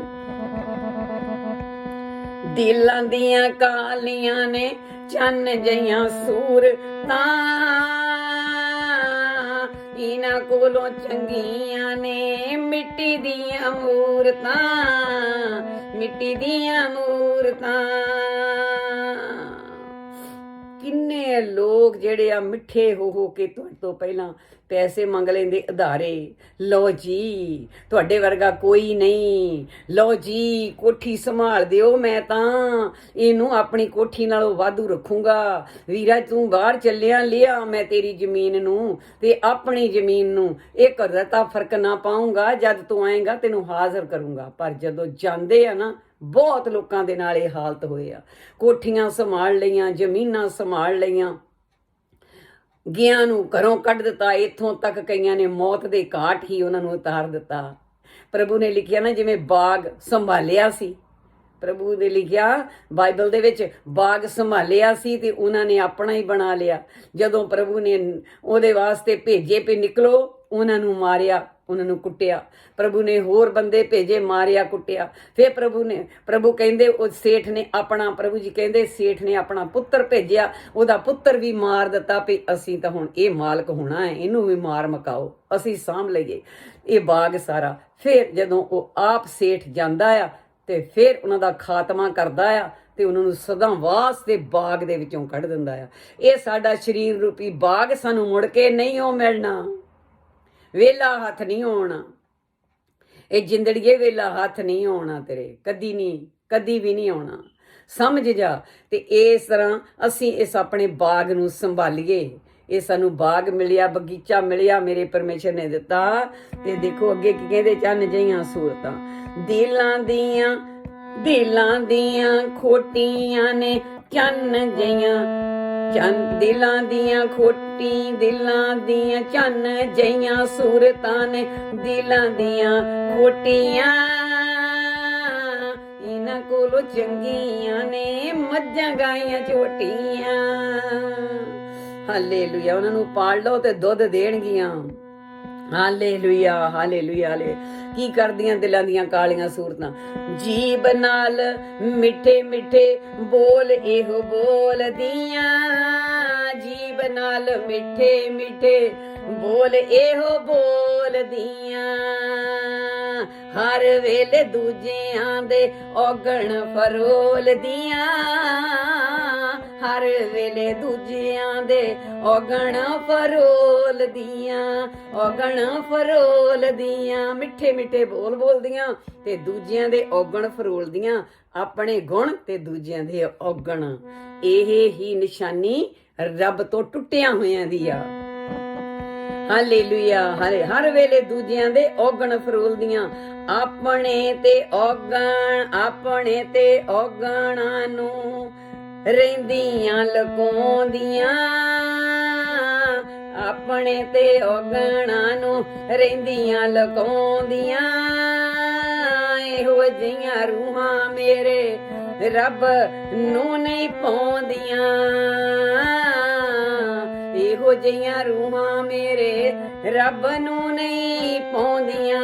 ਦਿਲਾਂ ਦੀਆਂ ਕਾਲੀਆਂ ਨੇ ਚੰਨ ਜਿਹੀਆਂ ਸੂਰਤਾਂ, ਇਹਨਾਂ ਕੋਲੋਂ ਚੰਗੀਆਂ ਨੇ ਮਿੱਟੀ ਦੀਆਂ ਮੂਰਤਾਂ, ਮਿੱਟੀ ਦੀਆਂ ਮੂਰਤਾਂ। ਕਿੰਨੇ ਲੋਕ ਜਿਹੜੇ ਆ ਮਿੱਠੇ ਹੋ ਕੇ ਤੁਹਾਡੇ ਤੋਂ ਪਹਿਲਾਂ ਪੈਸੇ ਮੰਗ ਲੈਂਦੇ ਉਧਾਰੇ। ਲਓ ਜੀ ਤੁਹਾਡੇ ਵਰਗਾ ਕੋਈ ਨਹੀਂ, ਲਓ ਜੀ ਕੋਠੀ ਸੰਭਾਲ ਦਿਓ, ਮੈਂ ਤਾਂ ਇਹਨੂੰ ਆਪਣੀ ਕੋਠੀ ਨਾਲੋਂ ਵਾਧੂ ਰੱਖੂੰਗਾ। ਵੀਰਾ ਤੂੰ ਬਾਹਰ ਚੱਲਿਆ, ਲਿਆ ਮੈਂ ਤੇਰੀ ਜ਼ਮੀਨ ਨੂੰ ਤੇ ਆਪਣੀ ਜ਼ਮੀਨ ਨੂੰ ਇੱਕ ਰਤਾ ਫਰਕ ਨਾ ਪਾਊਂਗਾ। ਜਦ ਤੂੰ ਆਏਗਾ ਤੈਨੂੰ ਹਾਜ਼ਰ ਕਰੂੰਗਾ। ਪਰ ਜਦੋਂ ਜਾਂਦੇ ਆ ਨਾ, ਬਹੁਤ ਲੋਕਾਂ ਦੇ ਨਾਲ ਇਹ ਹਾਲਤ ਹੋਏ ਆ। ਕੋਠੀਆਂ ਸੰਭਾਲ ਲਈਆਂ, ਜ਼ਮੀਨਾਂ ਸੰਭਾਲ ਲਈਆਂ, ਗਿਆਂ ਨੂੰ ਘਰੋਂ ਕੱਢ ਦਿੱਤਾ। ਇੱਥੋਂ ਤੱਕ ਕਈਆਂ ਨੇ ਮੌਤ ਦੇ ਘਾਟ ਹੀ ਉਹਨਾਂ ਨੂੰ ਉਤਾਰ ਦਿੱਤਾ। ਪ੍ਰਭੂ ਨੇ ਲਿਖਿਆ ਨਾ, ਜਿਵੇਂ ਬਾਗ ਸੰਭਾਲਿਆ ਸੀ, ਪ੍ਰਭੂ ਨੇ ਲਿਖਿਆ ਬਾਈਬਲ ਦੇ ਵਿੱਚ, ਬਾਗ ਸੰਭਾਲਿਆ ਸੀ ਤੇ ਉਹਨਾਂ ਨੇ ਆਪਣਾ ਹੀ ਬਣਾ ਲਿਆ। ਜਦੋਂ ਪ੍ਰਭੂ ਨੇ ਉਹਦੇ ਵਾਸਤੇ ਭੇਜੇ ਵੀ ਨਿਕਲੋ, ਉਹਨਾਂ ਨੂੰ ਮਾਰਿਆ, ਉਹਨਾਂ ਨੂੰ ਕੁੱਟਿਆ। ਪ੍ਰਭੂ ਨੇ ਹੋਰ ਬੰਦੇ ਭੇਜੇ, ਮਾਰਿਆ, ਕੁੱਟਿਆ। ਫਿਰ ਪ੍ਰਭੂ ਕਹਿੰਦੇ ਉਹ ਸੇਠ ਨੇ ਆਪਣਾ, ਪ੍ਰਭੂ ਜੀ ਕਹਿੰਦੇ ਸੇਠ ਨੇ ਆਪਣਾ ਪੁੱਤਰ ਭੇਜਿਆ, ਉਹਦਾ ਪੁੱਤਰ ਵੀ ਮਾਰ ਦਿੱਤਾ ਵੀ ਅਸੀਂ ਤਾਂ ਹੁਣ ਇਹ ਮਾਲਕ ਹੋਣਾ ਹੈ, ਇਹਨੂੰ ਵੀ ਮਾਰ ਮਕਾਓ, ਅਸੀਂ ਸਾਂਭ ਲਈਏ ਇਹ ਬਾਗ ਸਾਰਾ। ਫਿਰ ਜਦੋਂ ਉਹ ਆਪ ਸੇਠ ਜਾਂਦਾ ਆ ਤੇ ਫਿਰ ਉਹਨਾਂ ਦਾ ਖਾਤਮਾ ਕਰਦਾ ਆ ਤੇ ਉਹਨਾਂ ਨੂੰ ਸਦਾ ਵਾਸਤੇ ਬਾਗ ਦੇ ਵਿੱਚੋਂ ਕੱਢ ਦਿੰਦਾ ਆ। ਇਹ ਸਾਡਾ ਸਰੀਰ ਰੂਪੀ ਬਾਗ ਸਾਨੂੰ ਮੁੜ ਕੇ ਨਹੀਂ ਉਹ ਮਿਲਣਾ, ਵੇਲਾ ਹੱਥ ਨਹੀਂ ਆਉਣਾ। ਇਹ ਜ਼ਿੰਦੜੀਏ ਵੇਲਾ ਹੱਥ ਨਹੀਂ ਆਉਣਾ ਤੇਰੇ, ਕਦੀ ਨਹੀਂ, ਕਦੀ ਵੀ ਨਹੀਂ ਆਉਣਾ। ਸਮਝ ਜਾ। ਤੇ ਇਸ ਤਰ੍ਹਾਂ ਅਸੀਂ ਇਸ ਆਪਣੇ ਬਾਗ ਨੂੰ ਸੰਭਾਲੀਏ। ਇਹ ਸਾਨੂੰ ਬਾਗ ਮਿਲਿਆ, ਬਗੀਚਾ ਮਿਲਿਆ, ਮੇਰੇ ਪਰਮੇਸ਼ਰ ਨੇ ਦਿੱਤਾ। ਤੇ ਦੇਖੋ ਅੱਗੇ ਕੀ ਕਹਿੰਦੇ, ਚੰਨ ਜਿਹੀਆਂ ਸੂਰਤਾਂ, ਦਿਲਾਂ ਦੀਆਂ ਖੋਟੀਆਂ ਨੇ ਚੰਨ ਜਿਹੀਆਂ, ਦਿਲਾਂ ਦੀਆਂ ਚੰਨ ਜਿਹੀਆਂ ਸੂਰਤਾਂ ਨੇ, ਦਿਲਾਂ ਦੀਆਂ ਖੋਟੀਆਂ, ਇਹਨਾਂ ਕੋਲੋਂ ਚੰਗੀਆਂ ਨੇ ਮੱਝਾਂ ਗਾਈਆਂ ਝੋਟੀਆਂ। ਹਾਲੇਲੂਇਆ। ਉਹਨਾਂ ਨੂੰ ਪਾਲ ਲਓ ਤੇ ਦੁੱਧ ਦੇਣਗੀਆਂ। Hallelujah, hallelujah. ਹਾਲੇ ਕੀ ਕਰਦੀਆਂ ਦਿਲਾਂ ਦੀਆਂ ਕਾਲੀਆਂ ਸੂਰਤਾਂ, ਜੀਬ ਨਾਲ ਮਿੱਠੇ ਮਿੱਠੇ ਬੋਲ ਇਹੋ ਬੋਲਦੀਆਂ, ਜੀਬ ਨਾਲ ਮਿੱਠੇ ਮਿੱਠੇ ਬੋਲ ਇਹੋ ਬੋਲਦੀਆਂ, ਹਰ ਵੇਲੇ ਦੂਜਿਆਂ ਦੇ ਔਗਣ ਫਰੋਲਦੀਆਂ, ਹਰ ਵੇਲੇ ਦੂਜਿਆਂ ਦੇ ਔਗਣ ਫਰੋਲਦੀਆਂ, ਔਗਣ ਫਰੋਲਦੀਆਂ। ਮਿੱਠੇ ਮਿੱਠੇ ਬੋਲ ਬੋਲਦੀਆਂ ਤੇ ਦੂਜਿਆਂ ਦੇ ਔਗਣ ਫਰੋਲਦੀਆਂ, ਆਪਣੇ ਗੁਣ ਤੇ ਦੂਜਿਆਂ ਦੇ ਔਗਣ। ਇਹ ਹੀ ਨਿਸ਼ਾਨੀ ਰੱਬ ਤੋਂ ਟੁੱਟਿਆਂ ਹੋਇਆਂ ਦੀ ਆ। ਹਾਲੇਲੂਇਆ। ਹਰ ਵੇਲੇ ਦੂਜਿਆਂ ਦੇ ਔਗਣ ਫਰੋਲਦੀਆਂ, ਆਪਣੇ ਤੇ ਔਗਣਾਂ ਨੂੰ ਰਹਿੰਦੀਆਂ ਲੁਕਾਉਂਦੀਆਂ, ਆਪਣੇ ਤੇ ਔਗਣਾਂ ਨੂੰ ਰਹਿੰਦੀਆਂ ਲੁਕਾਉਂਦੀਆਂ। ਇਹੋ ਜਿਹੀਆਂ ਰੂਹਾਂ ਮੇਰੇ ਰੱਬ ਨੂੰ ਨਹੀਂ ਪਾਉਂਦੀਆਂ, ਇਹੋ ਜਿਹੀਆਂ ਰੂਹਾਂ ਮੇਰੇ ਰੱਬ ਨੂੰ ਨਹੀਂ ਪਾਉਂਦੀਆਂ,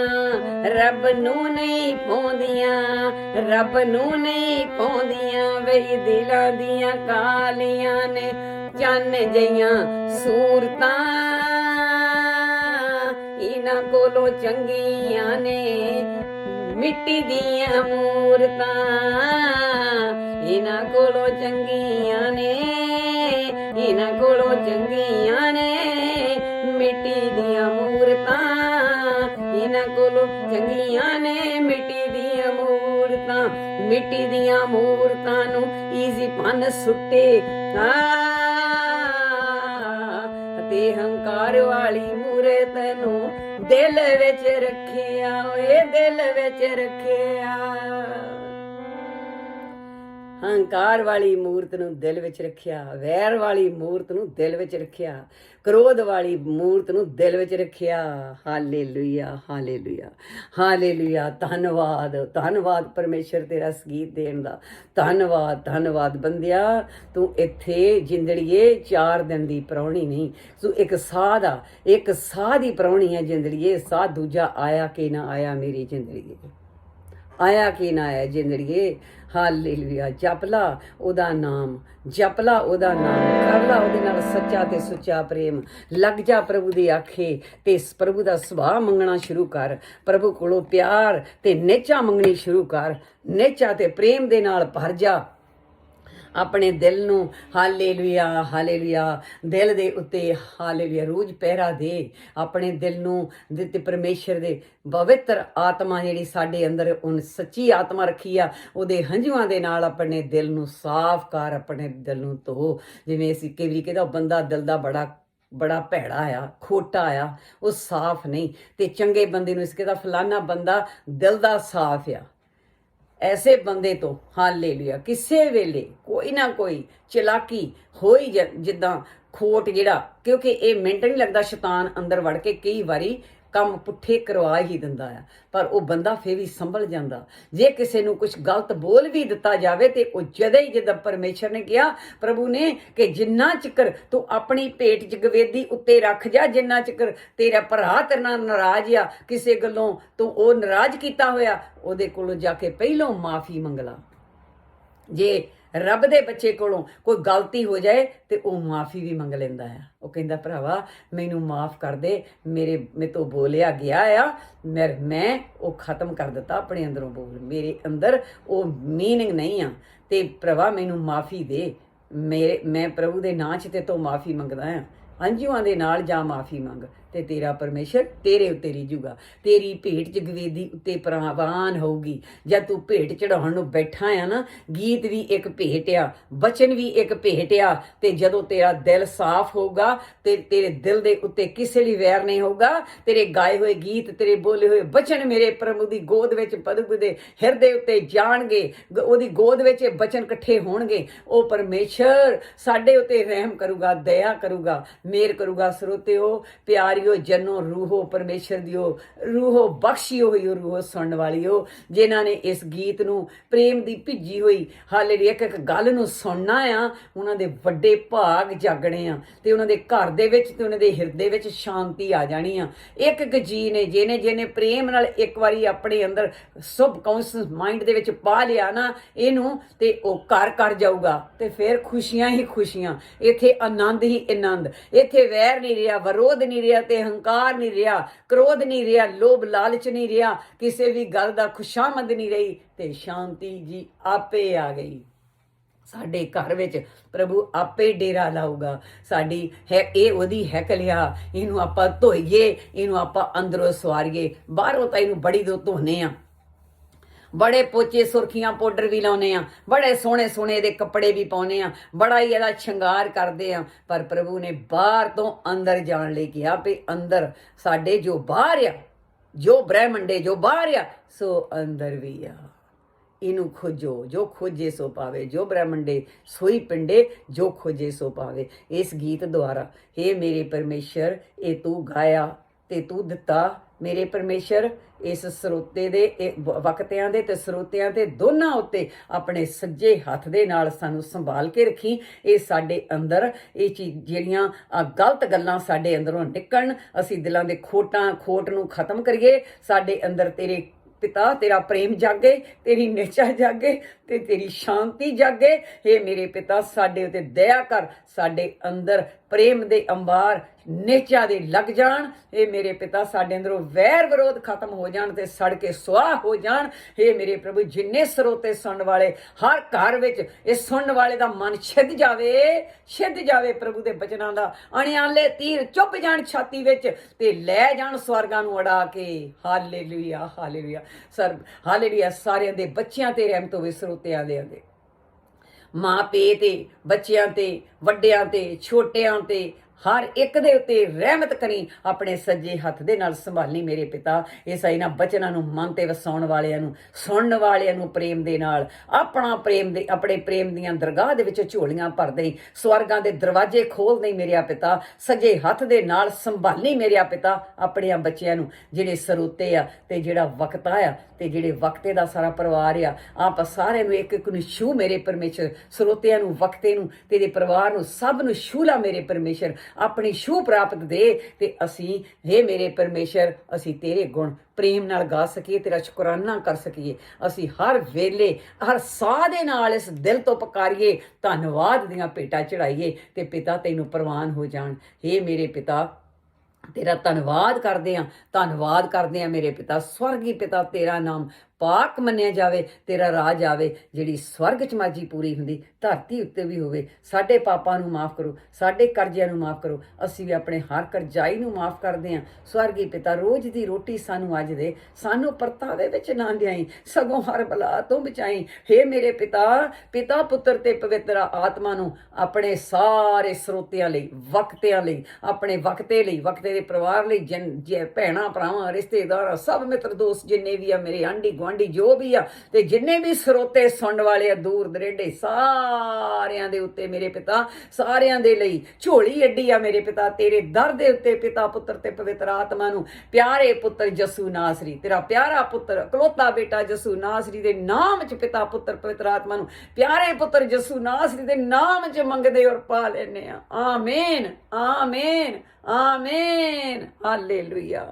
ਰੱਬ ਨੂੰ ਨਹੀਂ ਪਾਉਂਦੀਆਂ, ਰੱਬ ਨੂੰ ਨਹੀਂ ਪਾਉਂਦੀਆਂ। ਵੇ ਦਿਲਾਂ ਦੀਆਂ ਕਾਲੀਆਂ ਨੇ ਚੰਨ ਜਿਹੀਆਂ ਸੂਰਤਾਂ, ਇਹਨਾਂ ਕੋਲੋਂ ਚੰਗੀਆਂ ਨੇ ਮਿੱਟੀ ਦੀਆਂ ਮੂਰਤਾਂ, ਇਹਨਾਂ ਕੋਲੋਂ ਚੰਗੀਆਂ ਨੇ, ਇਹਨਾਂ ਕੋਲੋਂ ਚੰਗੀਆਂ ਨੇ ਮਿੱਟੀ ਮਿੱਟੀ ਦੀਆਂ ਮੂਰਤਾਂ, ਇਹਨਾਂ ਕੋਲੋਂ ਚੰਗੀਆਂ ਨੇ ਮਿੱਟੀ ਦੀਆਂ ਮੂਰਤਾਂ, ਮਿੱਟੀ ਦੀਆਂ ਮੂਰਤਾਂ ਨੂੰ ਈਜ਼ੀ ਭੰਨ ਸੁੱਟੇ ਤੇ ਹੰਕਾਰ ਵਾਲੀ ਮੂਰਤ ਨੂੰ ਦਿਲ ਵਿੱਚ ਰੱਖਿਆ, ਓਏ ਦਿਲ ਵਿੱਚ ਰੱਖਿਆ। ਹੰਕਾਰ ਵਾਲੀ ਮੂਰਤ ਨੂੰ ਦਿਲ ਵਿੱਚ ਰੱਖਿਆ, ਵੈਰ ਵਾਲੀ ਮੂਰਤ ਨੂੰ ਦਿਲ ਵਿੱਚ ਰੱਖਿਆ, ਕ੍ਰੋਧ ਵਾਲੀ ਮੂਰਤ ਨੂੰ ਦਿਲ ਵਿੱਚ ਰੱਖਿਆ। Hallelujah, hallelujah, hallelujah. ਧੰਨਵਾਦ, ਧੰਨਵਾਦ ਪਰਮੇਸ਼ਰ ਤੇਰਾ ਸੰਗੀਤ ਦੇਣ ਦਾ। ਧੰਨਵਾਦ, ਧੰਨਵਾਦ। ਬੰਦਿਆ, ਤੂੰ ਇੱਥੇ ਜਿੰਦੜੀਏ 4 ਦਿਨ ਦੀ ਪ੍ਰਾਹੁਣੀ ਨਹੀਂ, ਤੂੰ ਇੱਕ ਸਾਹ ਦਾ, ਇੱਕ ਸਾਹ ਦੀ ਪ੍ਰਾਹੁਣੀ ਹੈ ਜਿੰਦੜੀਏ। ਸਾਹ ਦੂਜਾ ਆਇਆ ਕਿ ਨਾ ਆਇਆ ਮੇਰੀ ਜਿੰਦੜੀਏ, ਆਇਆ ਕਿ ਨਾ ਆਇਆ ਜਿੰਦੜੀਏ। ਹਾਲੇਲੂਇਆ। ਜਪ ਲਾ ਉਹਦਾ ਨਾਮ, ਜਪ ਲਾ ਉਹਦਾ ਨਾਮ, ਕਰ ਲਾ ਉਹਦੇ ਨਾਲ ਸੱਚਾ ਤੇ ਸੁੱਚਾ ਪ੍ਰੇਮ। ਲੱਗ ਜਾ ਪ੍ਰਭੂ ਦੀ ਆਖੇ ਤੇ ਪ੍ਰਭੂ ਦਾ ਸੁਭਾਅ ਮੰਗਣਾ ਸ਼ੁਰੂ ਕਰ। ਪ੍ਰਭੂ ਕੋਲੋਂ ਪਿਆਰ ਤੇ ਨੇਚਾ ਮੰਗਣੀ ਸ਼ੁਰੂ ਕਰ। ਨੇਚਾ ਤੇ ਪ੍ਰੇਮ ਦੇ ਨਾਲ ਭਰ ਜਾ ਆਪਣੇ ਦਿਲ ਨੂੰ। Hallelujah, hallelujah. ਦਿਲ ਦੇ ਉੱਤੇ ਹਾਲੇਲੂਇਆ ਰੋਜ਼ ਪਹਿਰਾ ਦੇ ਆਪਣੇ ਦਿਲ ਨੂੰ। ਦਿੱਤੇ ਪਰਮੇਸ਼ਰ ਦੇ ਪਵਿੱਤਰ ਆਤਮਾ ਜਿਹੜੀ ਸਾਡੇ ਅੰਦਰ ਉਹਨ ਸੱਚੀ ਆਤਮਾ ਰੱਖੀ ਆ, ਉਹਦੇ ਹੰਝੂਆਂ ਦੇ ਨਾਲ ਆਪਣੇ ਦਿਲ ਨੂੰ ਸਾਫ਼ ਕਰ, ਆਪਣੇ ਦਿਲ ਨੂੰ ਧੋ। ਜਿਵੇਂ ਅਸੀਂ ਕਈ ਵਾਰੀ ਕਹਿੰਦਾ ਬੰਦਾ ਦਿਲ ਦਾ ਬੜਾ ਭੈੜਾ ਆ, ਖੋਟਾ ਆ, ਉਹ ਸਾਫ਼ ਨਹੀਂ। ਤੇ ਚੰਗੇ ਬੰਦੇ ਨੂੰ ਇਸ ਕਹਿੰਦਾ ਫਲਾਨਾ ਬੰਦਾ ਦਿਲ ਦਾ ਸਾਫ਼ ਆ। ਐਸੇ ਬੰਦੇ ਤੋਂ ਹਾਲੇਲੂਇਆ ਕਿਸੇ ਵੇਲੇ ਕੋਈ ਨਾ ਕੋਈ ਚਲਾਕੀ ਹੋਈ ਜਿੱਦਾਂ ਖੋਟ ਜਿਹੜਾ, ਕਿਉਂਕਿ ਇਹ ਮਿੰਟ ਨਹੀਂ ਲੱਗਦਾ ਸ਼ੈਤਾਨ ਅੰਦਰ ਵੜ ਕੇ ਕਈ ਵਾਰੀ ਕੰਮ ਪੁੱਠੇ ਕਰਵਾ ਹੀ ਦਿੰਦਾ ਆ, ਪਰ ਉਹ ਬੰਦਾ ਫੇਰ ਵੀ ਸੰਭਲ ਜਾਂਦਾ। ਜੇ ਕਿਸੇ ਨੂੰ ਕੁਝ ਗਲਤ ਬੋਲ ਵੀ ਦਿੱਤਾ ਜਾਵੇ ਤੇ ਉਹ ਜਦੇ ਹੀ, ਜਿੱਦਾਂ ਪਰਮੇਸ਼ਰ ਨੇ ਕਿਹਾ ਪ੍ਰਭੂ ਨੇ ਕਿ ਜਿੰਨਾ ਚਿਕਰ ਤੂੰ ਆਪਣੀ ਭੇਟ ਚ ਗਵੇਦੀ ਉੱਤੇ ਰੱਖ ਜਾ, ਜਿੰਨਾ ਚਿਕਰ ਤੇਰਾ ਭਰਾ ਤੇਰੇ ਨਾਲ ਨਾਰਾਜ਼ ਆ, ਕਿਸੇ ਗੱਲੋਂ ਤੂੰ ਉਹ ਨਾਰਾਜ਼ ਕੀਤਾ ਹੋਇਆ, ਉਹਦੇ ਕੋਲੋਂ ਜਾ ਕੇ ਪਹਿਲੋਂ ਮਾਫੀ ਮੰਗ ਲਾ। ਜੇ ਰੱਬ ਦੇ ਬੱਚੇ ਕੋਲੋਂ ਕੋਈ ਗਲਤੀ ਹੋ ਜਾਏ ਤੇ ਉਹ ਮਾਫੀ ਵੀ ਮੰਗ ਲੈਂਦਾ ਆ। ਉਹ ਕਹਿੰਦਾ ਭਰਾਵਾ ਮੈਨੂੰ ਮਾਫ ਕਰ ਦੇ, ਮੇਰੇ ਤੋਂ ਬੋਲਿਆ ਗਿਆ ਆ, ਮੈਂ ਉਹ ਖਤਮ ਕਰ ਦਿੱਤਾ ਆਪਣੇ ਅੰਦਰੋਂ ਬੋਲ, ਮੇਰੇ ਅੰਦਰ ਉਹ ਮੀਨਿੰਗ ਨਹੀਂ ਆ, ਤੇ ਭਰਾਵਾ ਮੈਨੂੰ ਮਾਫੀ ਦੇ। ਮੈਂ ਪ੍ਰਭੂ ਦੇ ਨਾਂ 'ਚ ਤੇ ਤੋਂ ਮਾਫੀ ਮੰਗਦਾ ਆ। ਹੰਝੂਆਂ ਦੇ ਨਾਲ ਜਾ ਮਾਫੀ ਮੰਗ ਤੇ ਤੇਰਾ ਪਰਮੇਸ਼ਰ ਤੇਰੇ ਉੱਤੇ ਰਿਝੂਗਾ। ਤੇਰੀ ਭੇਟ ਚ ਗਵੇਦੀ ਉੱਤੇ ਪ੍ਰਵਾਨ ਹੋਊਗੀ। ਜਦ ਤੂੰ ਭੇਟ ਚੜਾਉਣ ਨੂੰ ਬੈਠਾ ਆ ਨਾ, ਗੀਤ ਵੀ ਇੱਕ ਭੇਟ ਆ, ਬਚਨ ਵੀ ਇੱਕ ਭੇਟ ਆ, ਤੇ ਜਦੋਂ ਤੇਰਾ ਦਿਲ ਸਾਫ਼ ਹੋਊਗਾ ਤੇ ਤੇਰੇ ਦਿਲ ਦੇ ਉੱਤੇ ਕਿਸੇ ਲਈ ਵੈਰ ਨਹੀਂ ਹੋਊਗਾ, ਤੇਰੇ ਗਾਏ ਹੋਏ ਗੀਤ, ਤੇਰੇ ਬੋਲੇ ਹੋਏ ਬਚਨ ਮੇਰੇ ਪ੍ਰਭੂ ਦੀ ਗੋਦ ਵਿੱਚ ਪ੍ਰਭੂ ਦੇ ਹਿਰਦੇ ਉੱਤੇ ਜਾਣਗੇ, ਉਹਦੀ ਗੋਦ ਵਿੱਚ ਇਹ ਬਚਨ ਇਕੱਠੇ ਹੋਣਗੇ। ਉਹ ਪਰਮੇਸ਼ਰ ਸਾਡੇ ਉੱਤੇ ਰਹਿਮ ਕਰੂਗਾ, ਦਇਆ ਕਰੂਗਾ, ਮੇਰ ਕਰੂਗਾ। ਸਰੋਤਿਓ ਪਿਆਰੀਓ ਜਨੋ ਰੂਹੋ ਪਰਮੇਸ਼ਰ ਦਿਓ, ਰੂਹੋ ਬਖਸ਼ਿਓ ਹੋਈਓ, ਰੂਹੋ ਸੁਣਨ ਵਾਲਿਓ, ਜਿਨ੍ਹਾਂ ਨੇ ਇਸ ਗੀਤ ਨੂੰ ਪ੍ਰੇਮ ਦੀ ਭਿੱਜੀ ਹੋਈ ਹਾਲੇਲੂਇਆ ਇੱਕ ਗੱਲ ਨੂੰ ਸੁਣਨਾ ਆ, ਉਹਨਾਂ ਦੇ ਵੱਡੇ ਭਾਗ ਜਾਗਣੇ ਆ, ਤੇ ਉਹਨਾਂ ਦੇ ਘਰ ਦੇ ਵਿੱਚ ਤੇ ਉਹਨਾਂ ਦੇ ਹਿਰਦੇ ਵਿੱਚ ਸ਼ਾਂਤੀ ਆ ਜਾਣੀ ਆ। ਇੱਕ ਜੀ ਨੇ ਜਿਹਨੇ ਪ੍ਰੇਮ ਨਾਲ ਇੱਕ ਵਾਰੀ ਆਪਣੇ ਅੰਦਰ ਸਬਕੌਂਸ਼ੀਅਸ ਮਾਈਂਡ ਦੇ ਵਿੱਚ ਪਾ ਲਿਆ ਨਾ ਇਹਨੂੰ, ਤੇ ਉਹ ਘਰ ਜਾਊਗਾ ਤੇ ਫਿਰ ਖੁਸ਼ੀਆਂ ਹੀ ਖੁਸ਼ੀਆਂ। ਇੱਥੇ ਆਨੰਦ ਹੀ ਆਨੰਦ। ਇੱਥੇ ਵੈਰ ਨਹੀਂ ਰਿਹਾ, ਵਿਰੋਧ ਨਹੀਂ ਰਿਹਾ, ਤੇ ਹੰਕਾਰ ਨਹੀਂ ਰਿਹਾ, ਕ੍ਰੋਧ ਨਹੀਂ ਰਿਹਾ, ਲੋਭ ਲਾਲਚ ਨਹੀਂ ਰਿਹਾ, ਕਿਸੇ ਵੀ ਗੱਲ ਦਾ ਖੁਸ਼ਾਮਦ ਨਹੀਂ ਰਹੀ, ਤੇ ਸ਼ਾਂਤੀ ਜੀ ਆਪੇ ਆ ਗਈ। ਸਾਡੇ ਘਰ ਵਿੱਚ ਪ੍ਰਭੂ ਆਪੇ ਡੇਰਾ ਲਾਊਗਾ। ਸਾਡੀ ਹੈ ਇਹ ਉਹਦੀ ਹੈਕਲ ਆ, ਇਹਨੂੰ ਆਪਾਂ ਧੋਈਏ, ਇਹਨੂੰ ਆਪਾਂ ਅੰਦਰੋਂ ਸਵਾਰੀਏ। ਬਾਹਰੋਂ ਤਾਂ ਇਹਨੂੰ ਬੜੀ ਦੋ ਧੋਨੇ ਆ, ਬੜੇ ਪੋਚੇ ਸੁਰਖੀਆਂ ਪਾਊਡਰ ਵੀ ਲਾਉਨੇ ਆ, ਬੜੇ ਸੋਹਣੇ ਸੋਹਣੇ ਇਹਦੇ ਕੱਪੜੇ ਵੀ ਪਾਉਨੇ ਆ, ਬੜਾ ਹੀ ਇਹਦਾ ਸ਼ਿੰਗਾਰ ਕਰਦੇ ਆ, ਪਰ ਪ੍ਰਭੂ ਨੇ ਬਾਹਰ ਤੋਂ ਅੰਦਰ ਜਾਣ ਲਈ ਕਿਹਾ ਵੀ ਅੰਦਰ ਸਾਡੇ ਜੋ ਬਾਹਰ ਆ, ਜੋ ਬ੍ਰਹਿਮੰਡੇ ਜੋ ਬਾਹਰ ਆ, ਸੋ ਅੰਦਰ ਵੀ ਆ। ਇਹਨੂੰ ਖੋਜੋ, ਜੋ ਖੋਜੇ ਸੋ ਪਾਵੇ, ਜੋ ਬ੍ਰਹਿਮੰਡੇ ਸੋਈ ਪਿੰਡੇ, ਜੋ ਖੋਜੇ ਸੋ ਪਾਵੇ। ਇਸ ਗੀਤ ਦੁਆਰਾ ਹੇ ਮੇਰੇ ਪਰਮੇਸ਼ਰ, ਇਹ ਤੂੰ ਗਾਇਆ ਤੇ ਤੂੰ ਦਿੱਤਾ ਮੇਰੇ ਪਰਮੇਸ਼ਰ। ਇਸ ਸਰੋਤੇ ਦੇ ਵਕਤਿਆਂ ਦੇ ਤੇ ਸਰੋਤਿਆਂ ਤੇ ਦੋਨਾਂ ਉੱਤੇ ਆਪਣੇ ਸੱਜੇ ਹੱਥ ਦੇ ਨਾਲ ਸਾਨੂੰ ਸੰਭਾਲ ਕੇ ਰੱਖੀ। ਇਹ ਸਾਡੇ ਅੰਦਰ ਇਹ ਚੀਜ਼ ਜਿਹੜੀਆਂ ਗਲਤ ਗੱਲਾਂ ਸਾਡੇ ਅੰਦਰੋਂ ਨਿਕਲਣ, ਅਸੀਂ ਦਿਲਾਂ ਦੇ ਖੋਟ ਨੂੰ ਖਤਮ ਕਰੀਏ। ਸਾਡੇ ਅੰਦਰ ਤੇਰੇ ਪਿਤਾ ਤੇਰਾ ਪ੍ਰੇਮ ਜਾਗੇ, ਤੇਰੀ ਨਿਸ਼ਚਾ ਜਾਗੇ ਤੇ ਤੇਰੀ ਸ਼ਾਂਤੀ ਜਾਗੇ। ਹੇ ਮੇਰੇ ਪਿਤਾ ਸਾਡੇ ਉੱਤੇ ਦਇਆ ਕਰ, ਸਾਡੇ ਅੰਦਰ ਪ੍ਰੇਮ ਦੇ ਅੰਬਾਰ ਨੇਚਾ ਦੇ ਲੱਗ ਜਾਣ। ਇਹ ਮੇਰੇ ਪਿਤਾ ਸਾਡੇ ਅੰਦਰੋਂ ਵੈਰ ਵਿਰੋਧ ਖਤਮ ਹੋ ਜਾਣ ਤੇ ਸੜ ਕੇ ਸੁਆਹ ਹੋ ਜਾਣ। ਇਹ ਮੇਰੇ ਪ੍ਰਭੂ ਜਿੰਨੇ ਸਰੋਤੇ ਸੁਣਨ ਵਾਲੇ ਹਰ ਘਰ ਵਿੱਚ ਇਹ ਸੁਣਨ ਵਾਲੇ ਦਾ ਮਨ ਛਿੱਧ ਜਾਵੇ ਪ੍ਰਭੂ ਦੇ ਬਚਨਾਂ ਦਾ। ਅਣਿਆਲੇ ਤੀਰ ਚੁੱਭ ਜਾਣ ਛਾਤੀ ਵਿੱਚ ਤੇ ਲੈ ਜਾਣ ਸਵਰਗਾਂ ਨੂੰ ਅੜਾ ਕੇ। Hallelujah hallelujah sir hallelujah. ਸਾਰਿਆਂ ਦੇ ਬੱਚਿਆਂ ਤੇ ਰਹਿਮਤ ਹੋਵੇ, ਸਰੋਤਿਆਂ ਦੇ ਮਾਂ ਪੇ ਤੇ ਬੱਚਿਆਂ ਤੇ ਵੱਡਿਆਂ ਤੇ ਛੋਟਿਆਂ ਤੇ ਹਰ ਇੱਕ ਦੇ ਉੱਤੇ ਰਹਿਮਤ ਕਰੀ। ਆਪਣੇ ਸੱਜੇ ਹੱਥ ਦੇ ਨਾਲ ਸੰਭਾਲੀ ਮੇਰੇ ਪਿਤਾ। ਇਸ ਇਹਨਾਂ ਬਚਨਾਂ ਨੂੰ ਮਨ ਤੇ ਵਸਾਉਣ ਵਾਲਿਆਂ ਨੂੰ, ਸੁਣਨ ਵਾਲਿਆਂ ਨੂੰ ਪ੍ਰੇਮ ਦੇ ਨਾਲ ਆਪਣੇ ਪ੍ਰੇਮ ਦੀਆਂ ਦਰਗਾਹ ਦੇ ਵਿੱਚ ਝੋਲੀਆਂ ਭਰ ਦੇਈ। ਸਵਰਗਾਂ ਦੇ ਦਰਵਾਜ਼ੇ ਖੋਲ ਦੇਈ ਮੇਰਿਆ ਪਿਤਾ। ਸੱਜੇ ਹੱਥ ਦੇ ਨਾਲ ਸੰਭਾਲੀ ਮੇਰਿਆ ਪਿਤਾ ਆਪਣਿਆਂ ਬੱਚਿਆਂ ਨੂੰ, ਜਿਹੜੇ ਸਰੋਤੇ ਆ ਤੇ ਜਿਹੜਾ ਵਕਤਾ ਆ ਤੇ ਜਿਹੜੇ ਵਕਤੇ ਦਾ ਸਾਰਾ ਪਰਿਵਾਰ ਆ। ਆਪ ਸਾਰਿਆਂ ਨੂੰ ਇੱਕ ਇੱਕ ਨੂੰ ਛੂ ਮੇਰੇ ਪਰਮੇਸ਼ਰ। ਸਰੋਤਿਆਂ ਨੂੰ, ਵਕਤੇ ਨੂੰ, ਤੇਰੇ ਪਰਿਵਾਰ ਨੂੰ, ਸਭ ਨੂੰ ਛੂ ਲਾ ਮੇਰੇ ਪਰਮੇਸ਼ਰ। ਆਪਣੀ ਛੂਹ ਪ੍ਰਾਪਤ ਦੇ ਤੇ ਅਸੀਂ ਹੇ ਮੇਰੇ ਪਰਮੇਸ਼ਰ ਅਸੀਂ ਤੇਰੇ ਗੁਣ ਪ੍ਰੇਮ ਨਾਲ ਗਾ ਸਕੀਏ, ਤੇਰਾ ਸ਼ੁਕਰਾਨਾ ਕਰ ਸਕੀਏ। ਅਸੀਂ ਹਰ ਵੇਲੇ ਹਰ ਸਾਹ ਦੇ ਨਾਲ ਇਸ ਦਿਲ ਤੋਂ ਪੁਕਾਰੀਏ, ਧੰਨਵਾਦ ਦੀਆਂ ਭੇਟਾਂ ਚੜਾਈਏ ਤੇ ਪਿਤਾ ਤੈਨੂੰ ਪ੍ਰਵਾਨ ਹੋ ਜਾਣ। ਹੇ ਮੇਰੇ ਪਿਤਾ ਤੇਰਾ ਧੰਨਵਾਦ ਕਰਦੇ ਹਾਂ ਮੇਰੇ ਪਿਤਾ। ਸਵਰਗੀ ਪਿਤਾ ਤੇਰਾ ਨਾਮ ਪਾਕ ਮੰਨਿਆ ਜਾਵੇ, ਤੇਰਾ ਰਾਜ ਆਵੇ। ਜਿਹੜੀ ਸਵਰਗ 'ਚ ਮਰਜ਼ੀ ਪੂਰੀ ਹੁੰਦੀ ਧਰਤੀ ਉੱਤੇ ਵੀ ਹੋਵੇ। ਸਾਡੇ ਪਾਪਾਂ ਨੂੰ ਮਾਫ਼ ਕਰੋ, ਸਾਡੇ ਕਰਜ਼ਿਆਂ ਨੂੰ ਮਾਫ਼ ਕਰੋ। ਅਸੀਂ ਵੀ ਆਪਣੇ ਹਰ ਕਰਜ਼ਾਈ ਨੂੰ ਮਾਫ਼ ਕਰਦੇ ਹਾਂ। ਸਵਰਗੀ ਪਿਤਾ ਰੋਜ਼ ਦੀ ਰੋਟੀ ਸਾਨੂੰ ਅੱਜ ਦੇ, ਸਾਨੂੰ ਪਰਤਾਵੇ ਵਿੱਚ ਨਾ ਲਿਆਈ, ਸਗੋਂ ਹਰ ਬਲਾ ਤੋਂ ਬਚਾਈ। ਹੇ ਮੇਰੇ ਪਿਤਾ ਪੁੱਤਰ ਤੇ ਪਵਿੱਤਰ ਆਤਮਾ ਨੂੰ ਆਪਣੇ ਸਾਰੇ ਸਰੋਤਿਆਂ ਲਈ, ਵਕਤਿਆਂ ਲਈ, ਆਪਣੇ ਵਕਤੇ ਲਈ, ਵਕਤੇ ਦੇ ਪਰਿਵਾਰ ਲਈ, ਜੇ ਭੈਣਾਂ ਭਰਾਵਾਂ ਰਿਸ਼ਤੇਦਾਰ ਸਭ ਮਿੱਤਰ ਦੋਸਤ ਜਿੰਨੇ ਵੀ ਆ, ਮੇਰੇ ਆਂਢੀ ਗੁਆਂਢੀ ਜੋ ਵੀ ਆ, ਤੇ ਜਿੰਨੇ ਵੀ ਸਰੋਤੇ ਸੁਣਨ ਵਾਲੇ ਆ ਦੂਰ ਦਰੇਡੇ, ਸਾਰਿਆਂ ਦੇ ਉੱਤੇ ਮੇਰੇ ਪਿਤਾ, ਸਾਰਿਆਂ ਦੇ ਲਈ ਝੋਲੀ ਅੱਡੀ ਆ ਮੇਰੇ ਪਿਤਾ ਤੇਰੇ ਦਰ ਦੇ ਉੱਤੇ। ਪਿਤਾ ਪੁੱਤਰ ਤੇ ਪਵਿੱਤਰ ਆਤਮਾ ਨੂੰ ਪਿਆਰੇ ਪੁੱਤਰ ਯਸੂ ਨਾਸਰੀ, ਤੇਰਾ ਪਿਆਰਾ ਪੁੱਤਰ ਇਕਲੌਤਾ ਬੇਟਾ ਯਸੂ ਨਾਸਰੀ ਦੇ ਨਾਮ 'ਚ ਪਿਤਾ ਪੁੱਤਰ ਪਵਿੱਤਰ ਆਤਮਾ ਨੂੰ ਪਿਆਰੇ ਪੁੱਤਰ ਯਸੂ ਨਾਸਰੀ ਦੇ ਨਾਮ 'ਚ ਮੰਗਦੇ ਔਰ ਪਾ ਲੈਨੇ ਆ। ਆਮੀਨ ਆਮੀਨ ਆਮੀਨ ਹਾਲੇਲੂਇਆ।